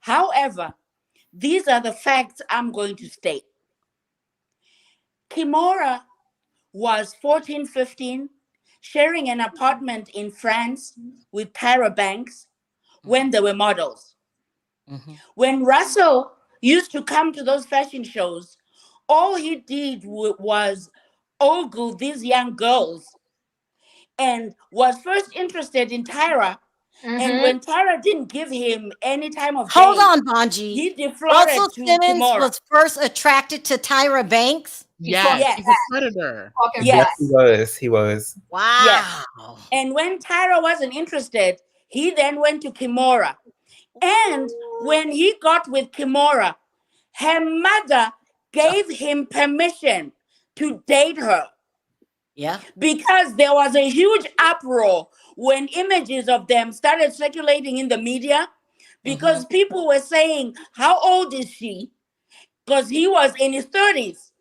However, these are the facts I'm going to state. Kimora was 14, 15, sharing an apartment in France with Tyra Banks when they were models. When Russell used to come to those fashion shows, all he did was ogle these young girls and was first interested in Tyra. And when Tyra didn't give him any time of Hold day, on, Bonji. he defrauded Russell to Simmons Kimora. was first attracted to Tyra Banks. Yes, Yes. he's a predator. Yes. He was. Wow. Yes. And when Tyra wasn't interested, he then went to Kimora. And when he got with Kimora, her mother gave him permission to date her. Yeah. Because there was a huge uproar when images of them started circulating in the media, because people were saying, how old is she? Because he was in his 30s.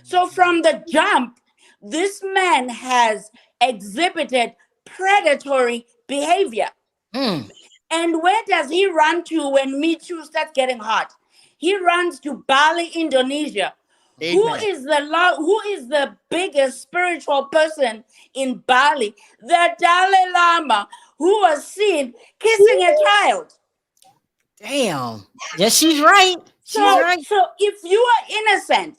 So from the jump, this man has exhibited predatory behavior. And where does he run to when Me Too starts getting hot? He runs to Bali, Indonesia. Amen. Who is the biggest spiritual person in Bali? The Dalai Lama, who was seen kissing a child. Damn. Yes, she's right. She's right. So if you are innocent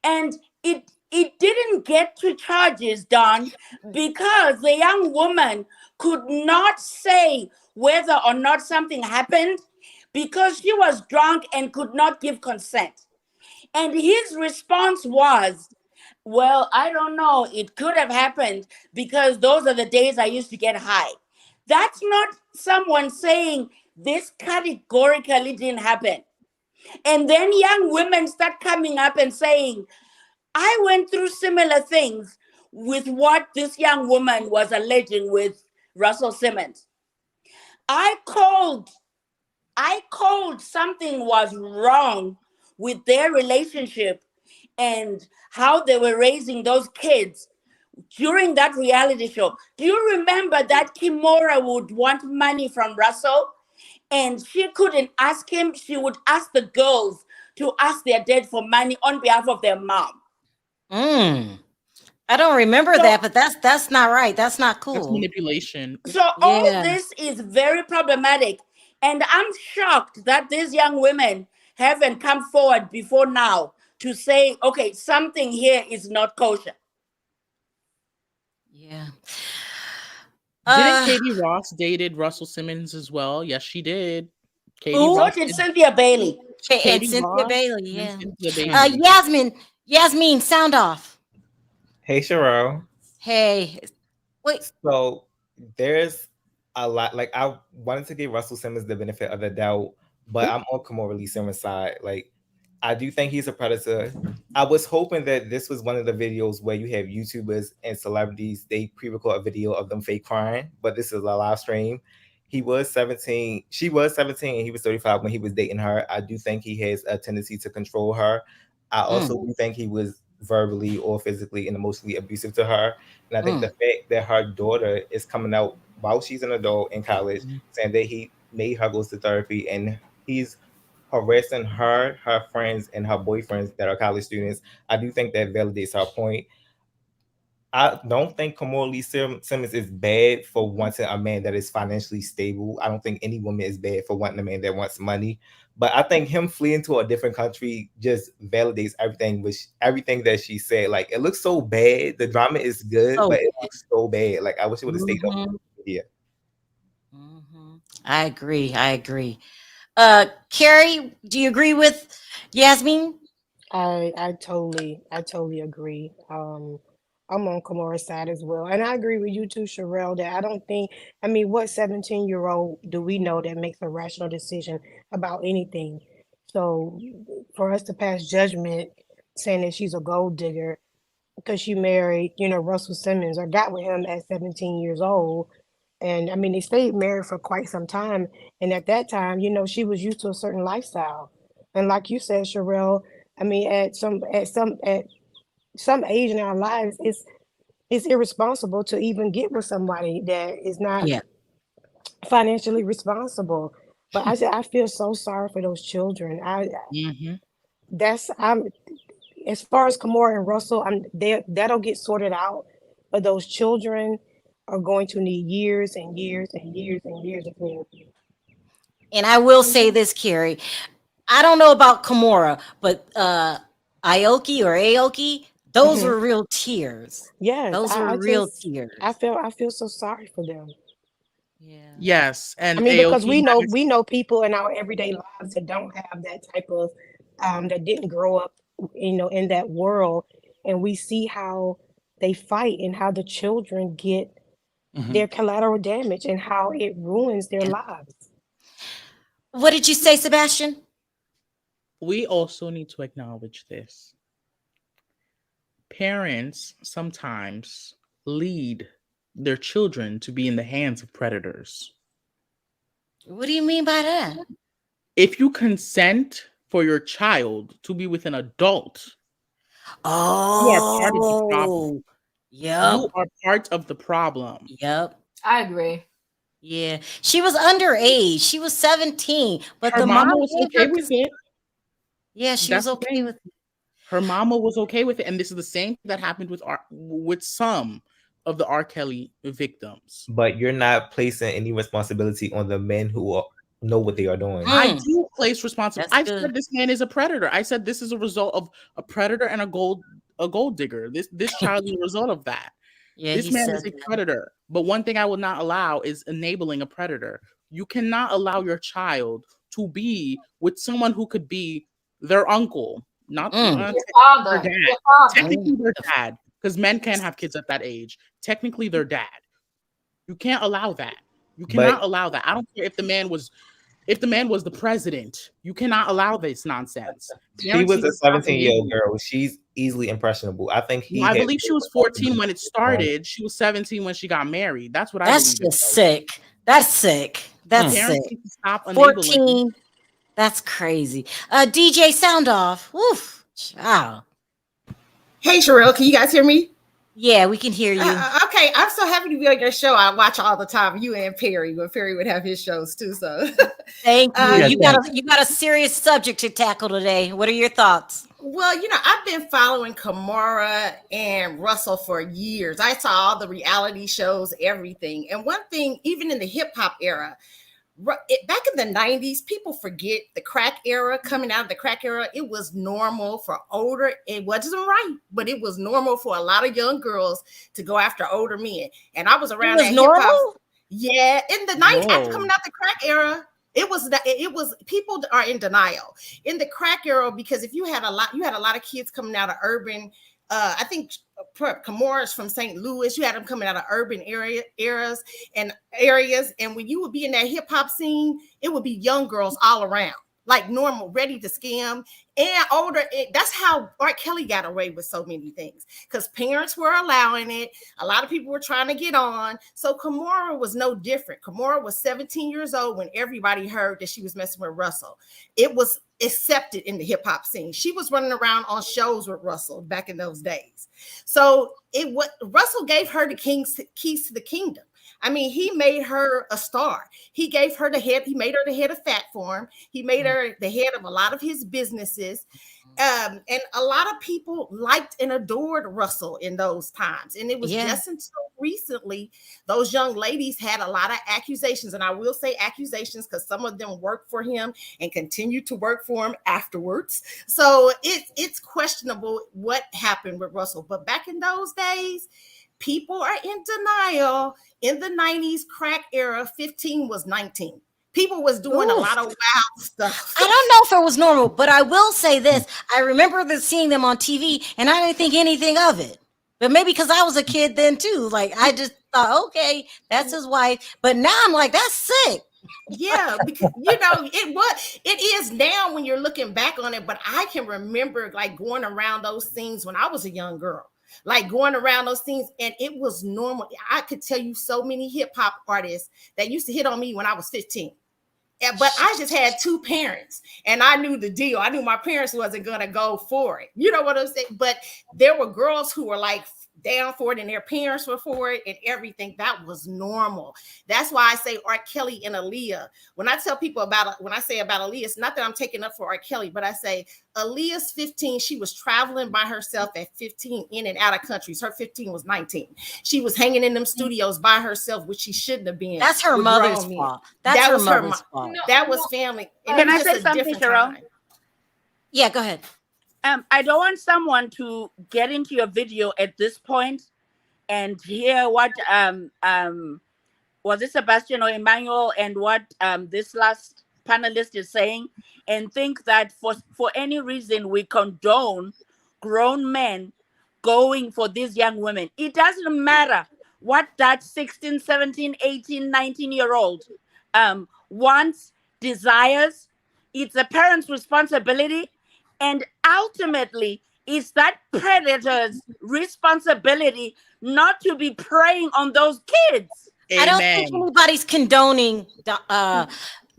and it didn't get to charges, Don, because the young woman could not say whether or not something happened because she was drunk and could not give consent. And his response was, well, I don't know. It could have happened because those are the days I used to get high. That's not someone saying this categorically didn't happen. And then young women start coming up and saying, I went through similar things with what this young woman was alleging with Russell Simmons. I called something was wrong with their relationship and how they were raising those kids during that reality show. Do you remember that Kimora would want money from Russell and she couldn't ask him? She would ask the girls to ask their dad for money on behalf of their mom. I don't remember that, but that's not right. That's not cool. That's manipulation. So all this is very problematic. And I'm shocked that these young women haven't come forward before now to say, okay, something here is not kosher. Yeah. Didn't Katie Ross dated Russell Simmons as well? Yes, she did. Katie So Ross did Cynthia Bailey. And Cynthia Ross Bailey, yeah. and Cynthia Bailey. Yasmin, sound off. Hey, Sharrell. Hey. Wait. So there's a lot. Like, I wanted to give Russell Simmons the benefit of the doubt, but I'm on Kimora Lee Simmons' side. Like, I do think he's a predator. I was hoping that this was one of the videos where you have YouTubers and celebrities, they pre-record a video of them fake crying, but this is a live stream. He was 17. She was 17 and he was 35 when he was dating her. I do think he has a tendency to control her. I also do think he was verbally or physically and emotionally abusive to her. And I think the fact that her daughter is coming out while she's an adult in college saying that he made her go to therapy and he's harassing her, her friends, and her boyfriends that are college students, I do think that validates her point. I don't think Kimora Lee Simmons is bad for wanting a man that is financially stable. I don't think any woman is bad for wanting a man that wants money. But I think him fleeing to a different country just validates everything that she said. Like, it looks so bad. The drama is good, but it looks so bad. Like, I wish it would have stayed up here. I agree. Carrie, do you agree with Yasmin? I totally agree. I'm on Kimora's side as well. And I agree with you too, Sharrell, that I don't think, I mean, what 17-year-old do we know that makes a rational decision about anything? So for us to pass judgment saying that she's a gold digger because she married, Russell Simmons or got with him at 17 years old. And I mean, they stayed married for quite some time. And at that time, she was used to a certain lifestyle. And like you said, Sharrell, I mean, at some age in our lives, it's irresponsible to even get with somebody that is not financially responsible. But I feel so sorry for those children. I'm as far as Kimora and Russell, that'll get sorted out. But those children are going to need years and years and years and years of therapy. And I will say this, Carrie. I don't know about Kimora, but Aoki, those were real tears. Yes, those were real tears. I feel so sorry for them. Yeah. Yes, and I mean, because Aoki we know people in our everyday lives that don't have that type of that didn't grow up, in that world, and we see how they fight and how the children get their collateral damage and how it ruins their lives. What did you say, Sebastian? We also need to acknowledge this. Parents sometimes lead their children to be in the hands of predators. What do you mean by that? If you consent for your child to be with an adult, you are part of the problem. Yep. You are part of the problem. Yep. I agree. Yeah. She was underage. She was 17, but Her the mama mom was okay with it. Yeah, she That's was the okay thing. with it. Her mama was okay with it, and this is the same that happened with some of the R. Kelly victims. But you're not placing any responsibility on the men who know what they are doing. I do place responsibility. That's I good. said this man is a predator. I said this is a result of a predator and a gold digger. This child is a result of that. Yeah, this he man said is a that. predator. But one thing I will not allow is enabling a predator. You cannot allow your child to be with someone who could be their uncle, not Your their father. dad. Your father. Technically, their dad, because men can't have kids at that age. Technically, their dad. You can't allow that. You cannot allow that. I don't care if the man was the president. You cannot allow this nonsense. She was a 17-year-old girl. She's easily impressionable. I think I believe she was 14 when it started. She was 17 when she got married. That's what I believe. That's just sick. That's sick. That's Parents sick. need to stop enabling. 14. That's crazy. DJ sound off. Woof. Wow. Hey, Sharrell, can you guys hear me? Yeah, we can hear you. Okay, I'm so happy to be on your show. I watch all the time. You and Perry, when Perry would have his shows too. So thank you. You got a serious subject to tackle today. What are your thoughts? Well, I've been following Kimora and Russell for years. I saw all the reality shows, everything. And one thing, even in the hip hop era, back in the 90s, people forget the crack era. Coming out of the crack era, it was normal for older. It wasn't right, but it was normal for a lot of young girls to go after older men. And I was around that hip hop. Yeah, in the 90s, after coming out the crack era, it was people are in denial in the crack era, because if you had a lot of kids coming out of urban. I think Kimora's from St. Louis. You had them coming out of urban areas, and when you would be in that hip hop scene, it would be young girls all around, like normal, ready to scam, and older. That's how R. Kelly got away with so many things, because parents were allowing it. A lot of people were trying to get on. So Kimora was no different. Kimora was 17 years old when everybody heard that she was messing with Russell. It was accepted in the hip hop scene. She was running around on shows with Russell back in those days. So Russell gave her the keys to the kingdom. I mean, he made her a star. He gave her the head. He made her the head of Fat Farm. He made her the head of a lot of his businesses. And a lot of people liked and adored Russell in those times. And it was just until recently, those young ladies had a lot of accusations. And I will say accusations because some of them worked for him and continue to work for him afterwards. So it's questionable what happened with Russell. But back in those days, people are in denial. In the 90s crack era, 15 was 19. People was doing a lot of wild stuff. I don't know if it was normal, but I will say this. I remember seeing them on TV and I didn't think anything of it. But maybe because I was a kid then too. Like I just thought, okay, that's his wife. But now I'm like, that's sick. Yeah, because it is now when you're looking back on it. But I can remember like going around those things when I was a young girl. Like going around those things, and it was normal. I could tell you so many hip hop artists that used to hit on me when I was 15. But I just had two parents and I knew the deal. I knew my parents wasn't going to go for it. You know what I'm saying? But there were girls who were like down for it and their parents were for it and everything. That was normal. That's why I say R. Kelly and Aaliyah. When I tell people when I say about Aaliyah, it's not that I'm taking up for R. Kelly, but I say Aaliyah's 15. She was traveling by herself at 15 in and out of countries. Her 15 was 19. She was hanging in them studios by herself, which she shouldn't have been. That's her mother's fault. That was her mother's fault. That was family. Can I say something, Sharrell? Yeah, go ahead. I don't want someone to get into your video at this point and hear what was it Sebastian or Emmanuel and what this last panelist is saying and think that for any reason we condone grown men going for these young women. It doesn't matter what that 16, 17, 18, 19-year-old wants, desires. It's a parent's responsibility. And ultimately, it's that predator's responsibility not to be preying on those kids. Amen. I don't think anybody's condoning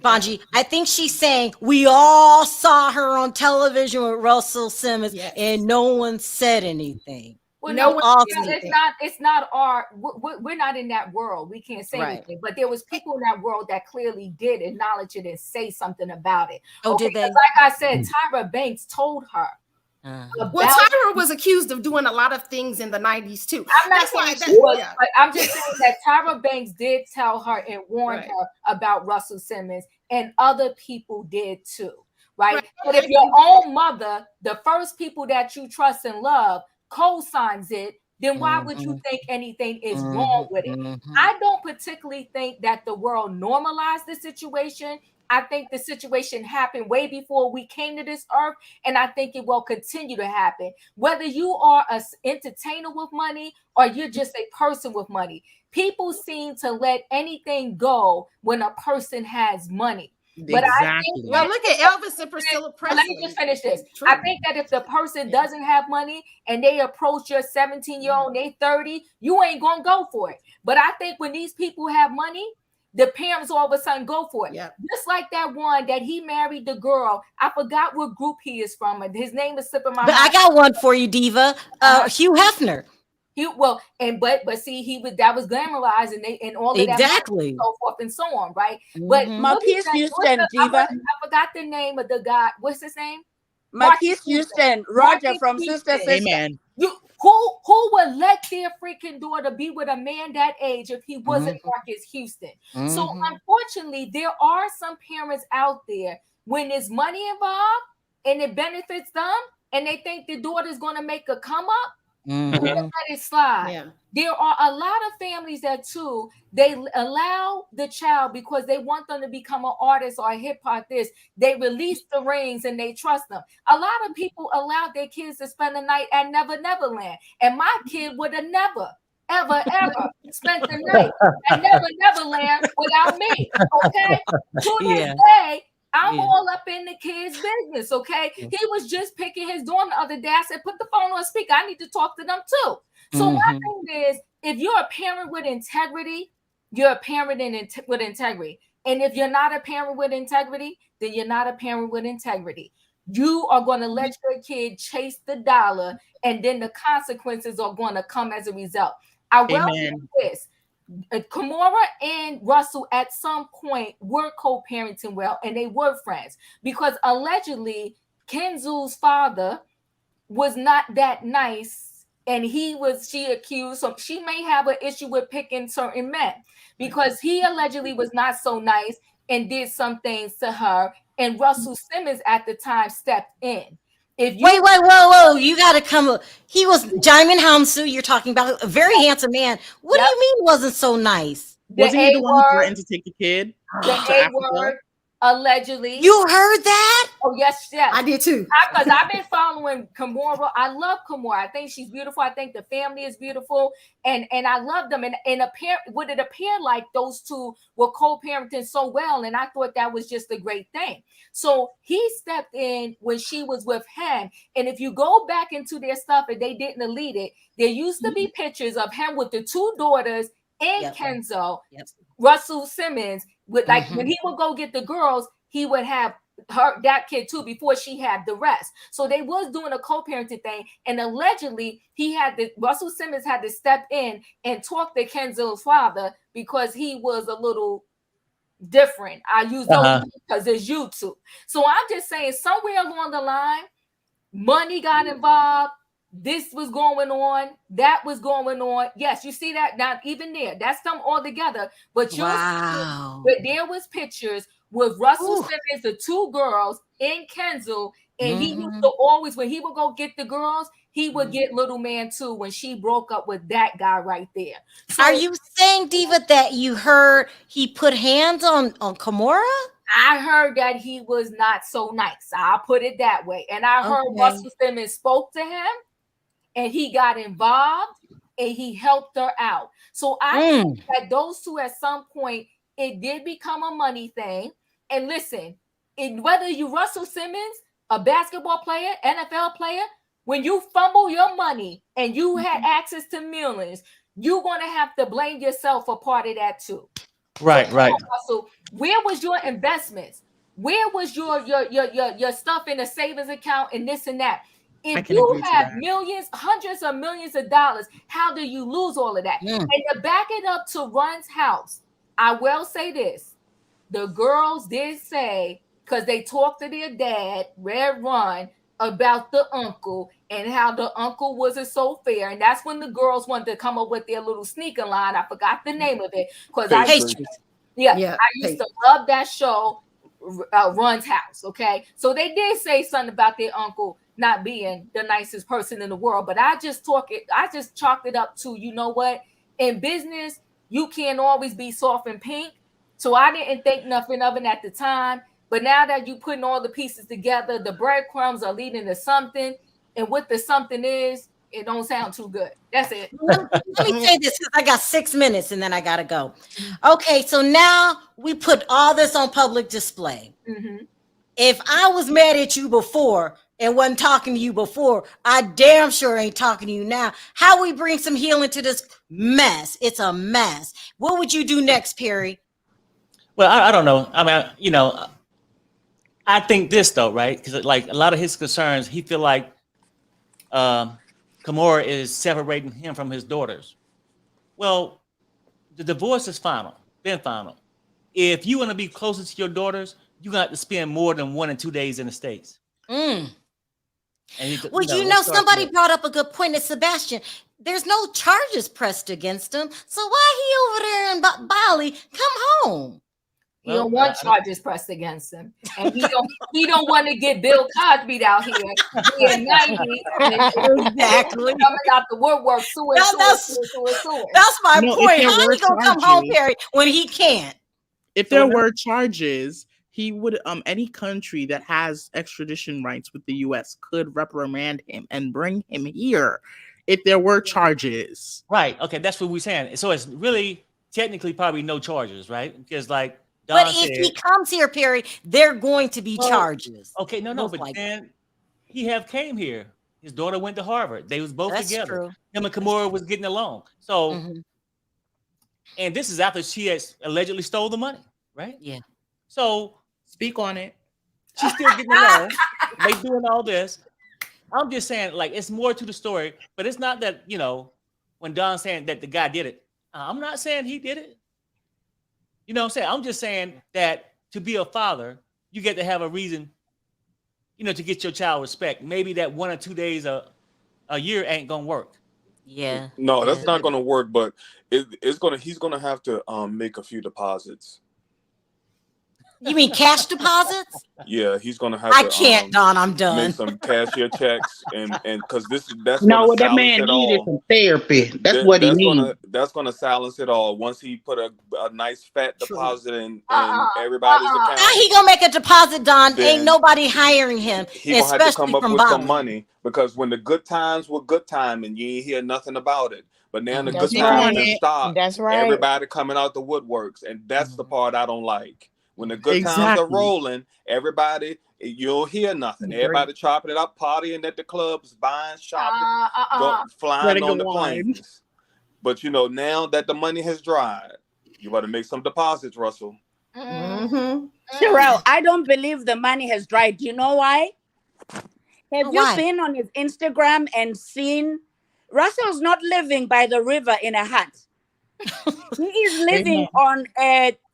Bonji. I think she's saying we all saw her on television with Russell Simmons and no one said anything. Well, no, it's not our, we're not in that world. We can't say anything, but there was people in that world that clearly did acknowledge it and say something about it. Oh, did they? Like I said, Tyra Banks told her. Well, Tyra was accused of doing a lot of things in the 90s too. I'm not saying she was, but I'm just saying that Tyra Banks did tell her and warn her about Russell Simmons, and other people did too, right? But if your own mother, the first people that you trust and love, co-signs it, then why would you think anything is wrong with it? I don't particularly think that the world normalized the situation. I think the situation happened way before we came to this earth, and I think it will continue to happen. Whether you are an entertainer with money or you're just a person with money, people seem to let anything go when a person has money. But I think look at Elvis and Priscilla Presley. Let me just finish this. I think that if the person doesn't have money and they approach your 17-year-old, they 30, you ain't gonna go for it. But I think when these people have money, the parents all of a sudden go for it. Just like that one that he married the girl. I forgot what group he is from. His name is slipping my mind. I got one for you, Diva. Hugh Hefner. But see, that was glamorized and all of that and so forth and so on, right? But Marquise Houston, Diva. I forgot the name of the guy. What's his name? Marquise Houston, Roger from Sister Sister. Amen. Who would let their freaking daughter be with a man that age if he wasn't Marcus Houston? So unfortunately, there are some parents out there when there's money involved and it benefits them and they think the daughter's going to make a come up. Let it slide. There are a lot of families that too, they allow the child because they want them to become an artist or a hip hop artist. They release the rings and they trust them. A lot of people allow their kids to spend the night at Neverland, and my kid would have never, ever spent the night at Neverland without me. Okay, to this day. I'm all up in the kid's business, okay? He was just picking his daughter the other day. I said, put the phone on speaker. I need to talk to them too. So my thing is, if you're a parent with integrity, you're a parent with integrity. And if you're not a parent with integrity, then you're not a parent with integrity. You are going to let your kid chase the dollar, and then the consequences are going to come as a result. I will say this. Kimora and Russell at some point were co-parenting well, and they were friends because allegedly Kenzu's father was not that nice, and she accused him. She may have an issue with picking certain men because he allegedly was not so nice and did some things to her. And Russell Simmons at the time stepped in. If you Wait, whoa! You got to come. He was Jaimin Hamsu. You're talking about a very handsome man. What do you mean wasn't so nice? Wasn't he the one who threatened to take the kid? The A word, allegedly. You heard that? Oh yes. I did too. Because I've been following Kimora. I love Kimora. I think she's beautiful. I think the family is beautiful, and I love them. And would it appear like those two were co-parenting so well? And I thought that was just a great thing. So he stepped in when she was with him. And if you go back into their stuff and they didn't delete it, there used to be pictures of him with the two daughters and Kenzo. Russell Simmons would when he would go get the girls, he would have that kid too before she had the rest. So they was doing a co-parenting thing, and allegedly Russell Simmons had to step in and talk to Kenzo's father because he was a little different. I use those because it's YouTube. So I'm just saying somewhere along the line, money got involved. This was going on. That was going on. Yes, you see that? Not even there. That's them all together. But but there was pictures with Russell Simmons, the two girls in Kenzo, and he used to always, when he would go get the girls, he would get little man too when she broke up with that guy right there. So, are you saying, Diva, that you heard he put hands on Kimora? I heard that he was not so nice. I'll put it that way. And I heard Russell Simmons spoke to him and he got involved and he helped her out. So I think that those two at some point, it did become a money thing. And listen, whether you Russell Simmons, a basketball player, NFL player, when you fumble your money and you had access to millions, you're going to have to blame yourself for part of that too. Right. Russell, where was your investments? Where was your stuff in a savings account and this and that? If you have millions, hundreds of millions of dollars, how do you lose all of that? And to back it up to Run's house, I will say this. The girls did say, because they talked to their dad, Red Run, about the uncle and how the uncle wasn't so fair. And that's when the girls wanted to come up with their little sneaker line. I forgot the name of it. Because I used to love that show, Run's House. Okay. So they did say something about their uncle not being the nicest person in the world. But I just chalked it up to, you know what? In business, you can't always be soft and pink. So I didn't think nothing of it at the time. But now that you're putting all the pieces together, the breadcrumbs are leading to something. And what the something is, it don't sound too good. That's it. Let me say this because I got 6 minutes and then I got to go. Okay, so now we put all this on public display. If I was mad at you before and wasn't talking to you before, I damn sure ain't talking to you now. How we bring some healing to this mess? It's a mess. What would you do next, Perry? Well, I don't know. I mean, I think this though, right? Because like a lot of his concerns, he feel like Kimora is separating him from his daughters. Well, the divorce is final, been final. If you want to be closer to your daughters, you got to spend more than 1 and 2 days in the States. Well, somebody brought up a good point. It's Sebastian. There's no charges pressed against him. So why he over there in Bali? Come home. He don't want charges pressed against him, and he don't want to get Bill Cosby out here being 90 exactly coming out the woodwork. That's my point. How he gonna come home, Perry, when he can't? If there were charges, he would. Any country that has extradition rights with the U.S. could reprimand him and bring him here if there were charges. Right. Okay, that's what we're saying. So it's really technically probably no charges, right? Because like. But if he comes here, Perry, they're going to be charges. Okay, no, but then he came here. His daughter went to Harvard. They was both together. True. Him and Kimora was getting along. So, and this is after she has allegedly stole the money, right? Yeah. So speak on it. She's still getting along. They doing all this. I'm just saying, like, it's more to the story, but it's not that when Don's saying that the guy did it. I'm not saying he did it. You know what I'm saying? I'm just saying that to be a father, you get to have a reason, you know, to get your child respect. Maybe that 1 or 2 days a year ain't gonna work. Yeah. No, that's yeah. not going to work. But it's going to. He's going to have to make a few deposits. You mean cash deposits? Yeah, he's going to have I to can't, Don. I'm make done. some cashier checks, and because that's No, going to what that silence man it needed all. some therapy. That's what he needs. That's gonna silence it all. Once he put a nice fat True. deposit in everybody's How account, he gonna make a deposit, Don? Ain't then nobody hiring him, he gonna have to come especially up from with some Bali. money, because when the good times were good time and you ain't hear nothing about it, but now the good That's Speak on times right. have it. stopped. That's right. Everybody coming out the woodworks, and that's the part I don't like. When the good times are Exactly. rolling, everybody, you'll hear nothing. Agree. Everybody chopping it up, partying at the clubs, buying, shopping, flying Letting on the the wine. planes. But you know, now that the money has dried, you better make some deposits, Russell. Mm-hmm. Sharrell, I don't believe the money has dried. Do you know why? Have you Why? been on his Instagram and seen Russell's not living by the river in a hut? He is living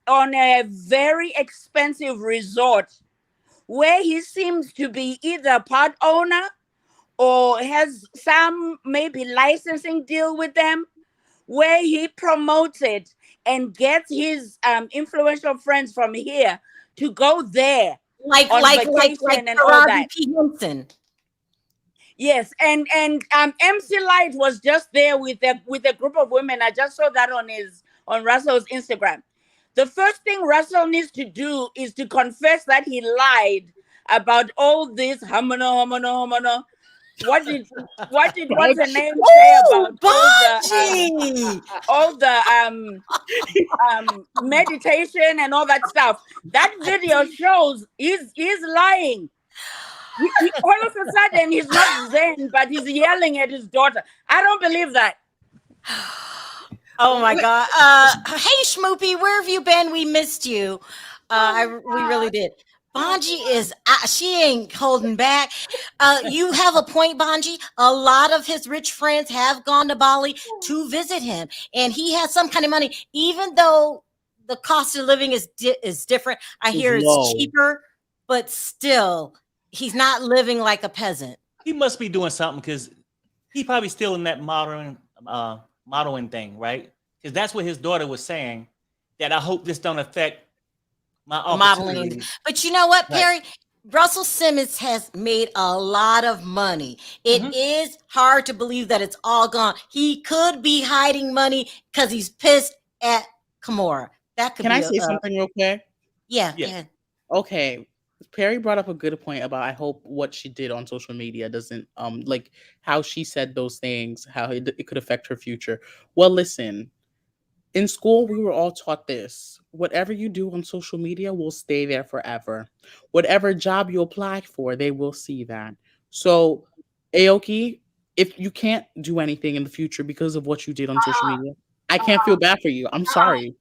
on a very expensive resort where he seems to be either a part owner or has some maybe licensing deal with them, where he promotes it and gets his influential friends from here to go there Like on vacation and all that. Taraji P. Henson. Yes, and MC Light was just there with a group of women. I just saw that on Russell's Instagram. The first thing Russell needs to do is to confess that he lied about all this homono. What did what's her name say about all the meditation and all that stuff? That video shows he's lying. He, all of a sudden he's not Zen, but he's yelling at his daughter. I don't believe that. Oh my God. Hey Schmoopy, where have you been? We missed you. We really did. Bonji is she ain't holding back. You have a point, Bonji. A lot of his rich friends have gone to Bali to visit him, and he has some kind of money, even though the cost of living is different. I hear it's cheaper, but still, he's not living like a peasant. He must be doing something, because he probably still in that modeling thing, right? Because that's what his daughter was saying, that I hope this don't affect my modeling. But you know what, Perry? Right. Russell Simmons has made a lot of money. It is hard to believe that it's all gone. He could be hiding money because he's pissed at Kimora. That could Can be I say something real quick? Yeah. Okay. Perry brought up a good point about I hope what she did on social media doesn't like how she said those things, how it could affect her future. Well, listen, in school we were all taught this: whatever you do on social media will stay there forever. Whatever job you apply for, they will see that. So Aoki, if you can't do anything in the future because of what you did on social media, I can't feel bad for you. I'm sorry.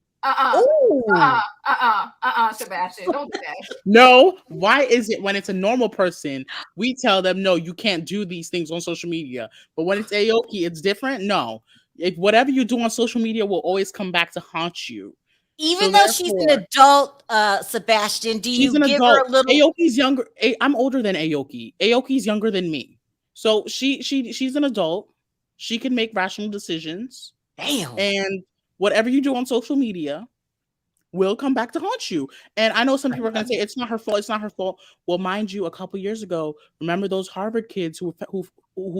Sebastian, don't do that. No, why is it when it's a normal person, we tell them, no, you can't do these things on social media. But when it's Aoki, it's different? No. If whatever you do on social media will always come back to haunt you. Even though she's an adult, Sebastian, do you give her a little... Aoki's younger. I'm older than Aoki. Aoki's younger than me. So she's an adult. She can make rational decisions. Damn. And whatever you do on social media will come back to haunt you. And I know some people are going to say it's not her fault. It's not her fault. Well, mind you, a couple years ago, remember those Harvard kids who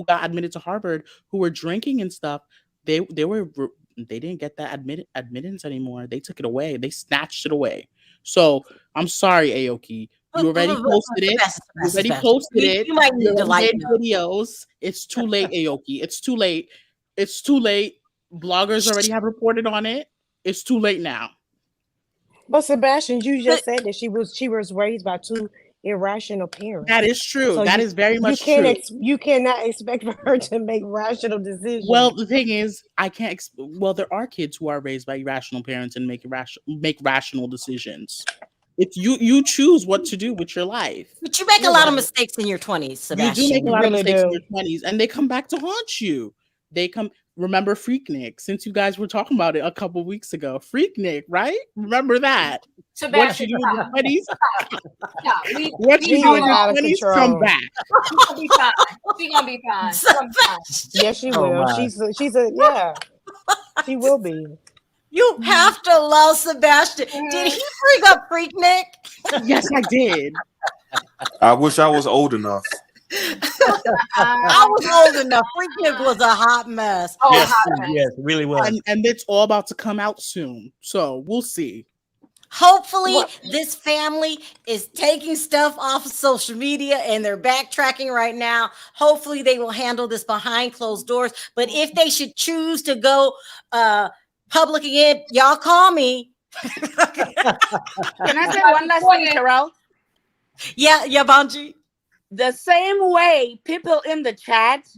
got admitted to Harvard, who were drinking and stuff? They didn't get that admittance anymore. They took it away. They snatched it away. So I'm sorry, Aoki. You already posted it. You might need to like videos. It's too late, Aoki. It's too late. It's too late. Bloggers already have reported on it. It's too late now. But Sebastian, you just said that she was raised by two irrational parents. That is true. So that is very much true. You cannot expect for her to make rational decisions. Well, the thing is, I can't. Well, there are kids who are raised by irrational parents and make rational decisions. If you choose what to do with your life. But you make a lot of mistakes in your 20s, Sebastian. You do make a lot of mistakes in your 20s, and they come back to haunt you. They come. remember Freaknik, since you guys were talking about it a couple weeks ago. Freaknik, right? Remember that? What you do in your 20s? What you do in your 20s? Come back. She's gonna be fine. She's gonna be fine. Yes, she Oh, will. my. She's a yeah. She will be. You have to love Sebastian. Did he bring up Freaknik? Yes, I did. I wish I was old enough. I was old enough. Freaknik was a hot mess. Yes, yes, it really was. And it's all about to come out soon. So we'll see. Hopefully, this family is taking stuff off of social media and they're backtracking right now. Hopefully, they will handle this behind closed doors. But if they should choose to go public again, y'all call me. Can I say one last thing, Sharrell? Yeah, Banji. The same way people in the chat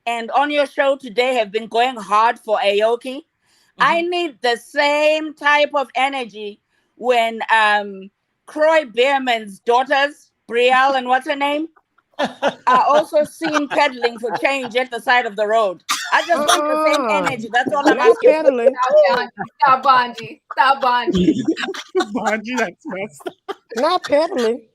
and on your show today have been going hard for Aoki, I need the same type of energy when Croy Bierman's daughters, Brielle and what's her name, are also seen peddling for change at the side of the road. I just want the same energy. That's all I'm asking. Peddling. Stop, Bonji. Stop, Bonji. Bonji, that's messed up. Not peddling.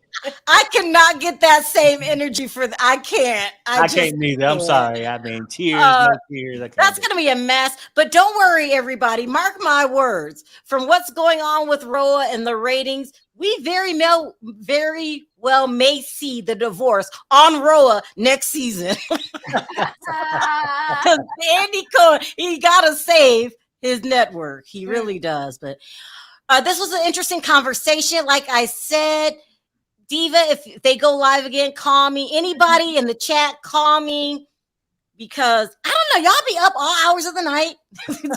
I cannot get that same energy for I can't. I can't neither. I'm sorry. I mean, tears, no tears. That's going to be a mess. But don't worry, everybody. Mark my words. From what's going on with Roa and the ratings, we very well may see the divorce on Roa next season. Andy Cohen, he got to save his network. He really does. But this was an interesting conversation. Like I said, Diva, if they go live again, call me. Anybody in the chat, call me. Because I don't know, y'all be up all hours of the night. Diva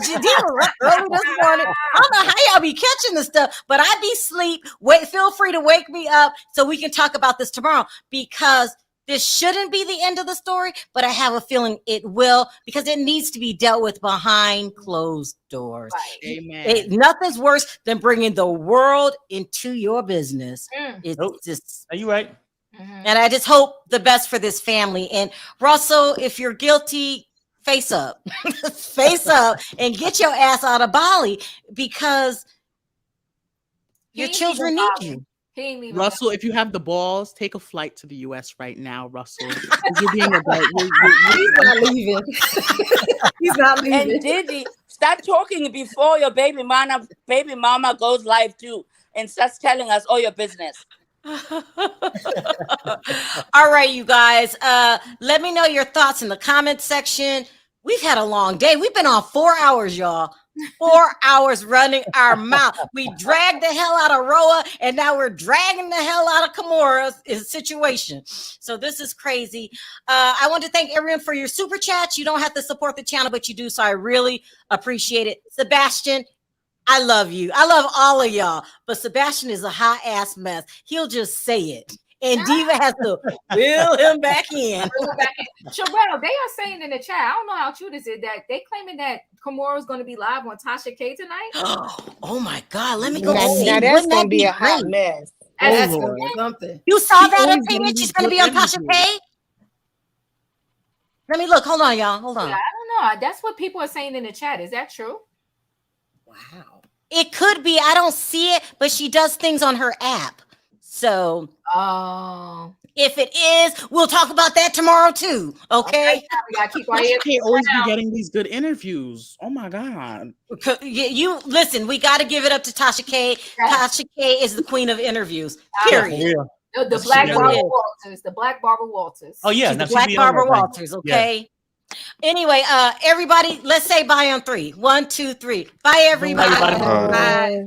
early this morning. I don't know how y'all be catching this stuff, but I be asleep. Feel free to wake me up so we can talk about this tomorrow. Because this shouldn't be the end of the story, but I have a feeling it will, because it needs to be dealt with behind closed doors. Right. Amen. Nothing's worse than bringing the world into your business. It's just. Are you right? And I just hope the best for this family. And Russell, if you're guilty, face up. Face up and get your ass out of Bali, because your children need you. Russell, if you have the balls, take a flight to the U.S. right now, Russell. You're being He's not leaving. He's not leaving. And Didi, start talking before your baby mama goes live too, and starts telling us all your business. All right, you guys. Let me know your thoughts in the comment section. We've had a long day. We've been on 4 hours, y'all. 4 hours running our mouth. We dragged the hell out of Roa, and now we're dragging the hell out of Kimora's situation. So this is crazy. I want to thank everyone for your super chats. You don't have to support the channel, but you do. So I really appreciate it. Sebastian, I love you. I love all of y'all. But Sebastian is a hot ass mess. He'll just say it. And Diva has to wheel him back in. Sharrell, they are saying in the chat, I don't know how true this is, that they claiming that Kimora is going to be live on Tasha K tonight. Oh my God. Let me go see. Now that's going to be a hot mess. That's gonna be something. You saw that opinion? She's going to be on Tasha K? Let me look. Hold on, y'all. Hold on. Yeah, I don't know. That's what people are saying in the chat. Is that true? Wow. It could be. I don't see it, but she does things on her app. So if it is, we'll talk about that tomorrow too. Okay. We gotta keep our You ears can't always be getting these good interviews. Oh my God. You listen, we got to give it up to Tasha K. Tasha K is the queen of interviews. Period. The Black Barbara Walters. The Black Barbara Walters. Oh yeah, she's the Black Barbara Walters. Okay. Yeah. Anyway, everybody, let's say bye on 3. 1, 2, 3. Bye, everybody. Bye. Bye.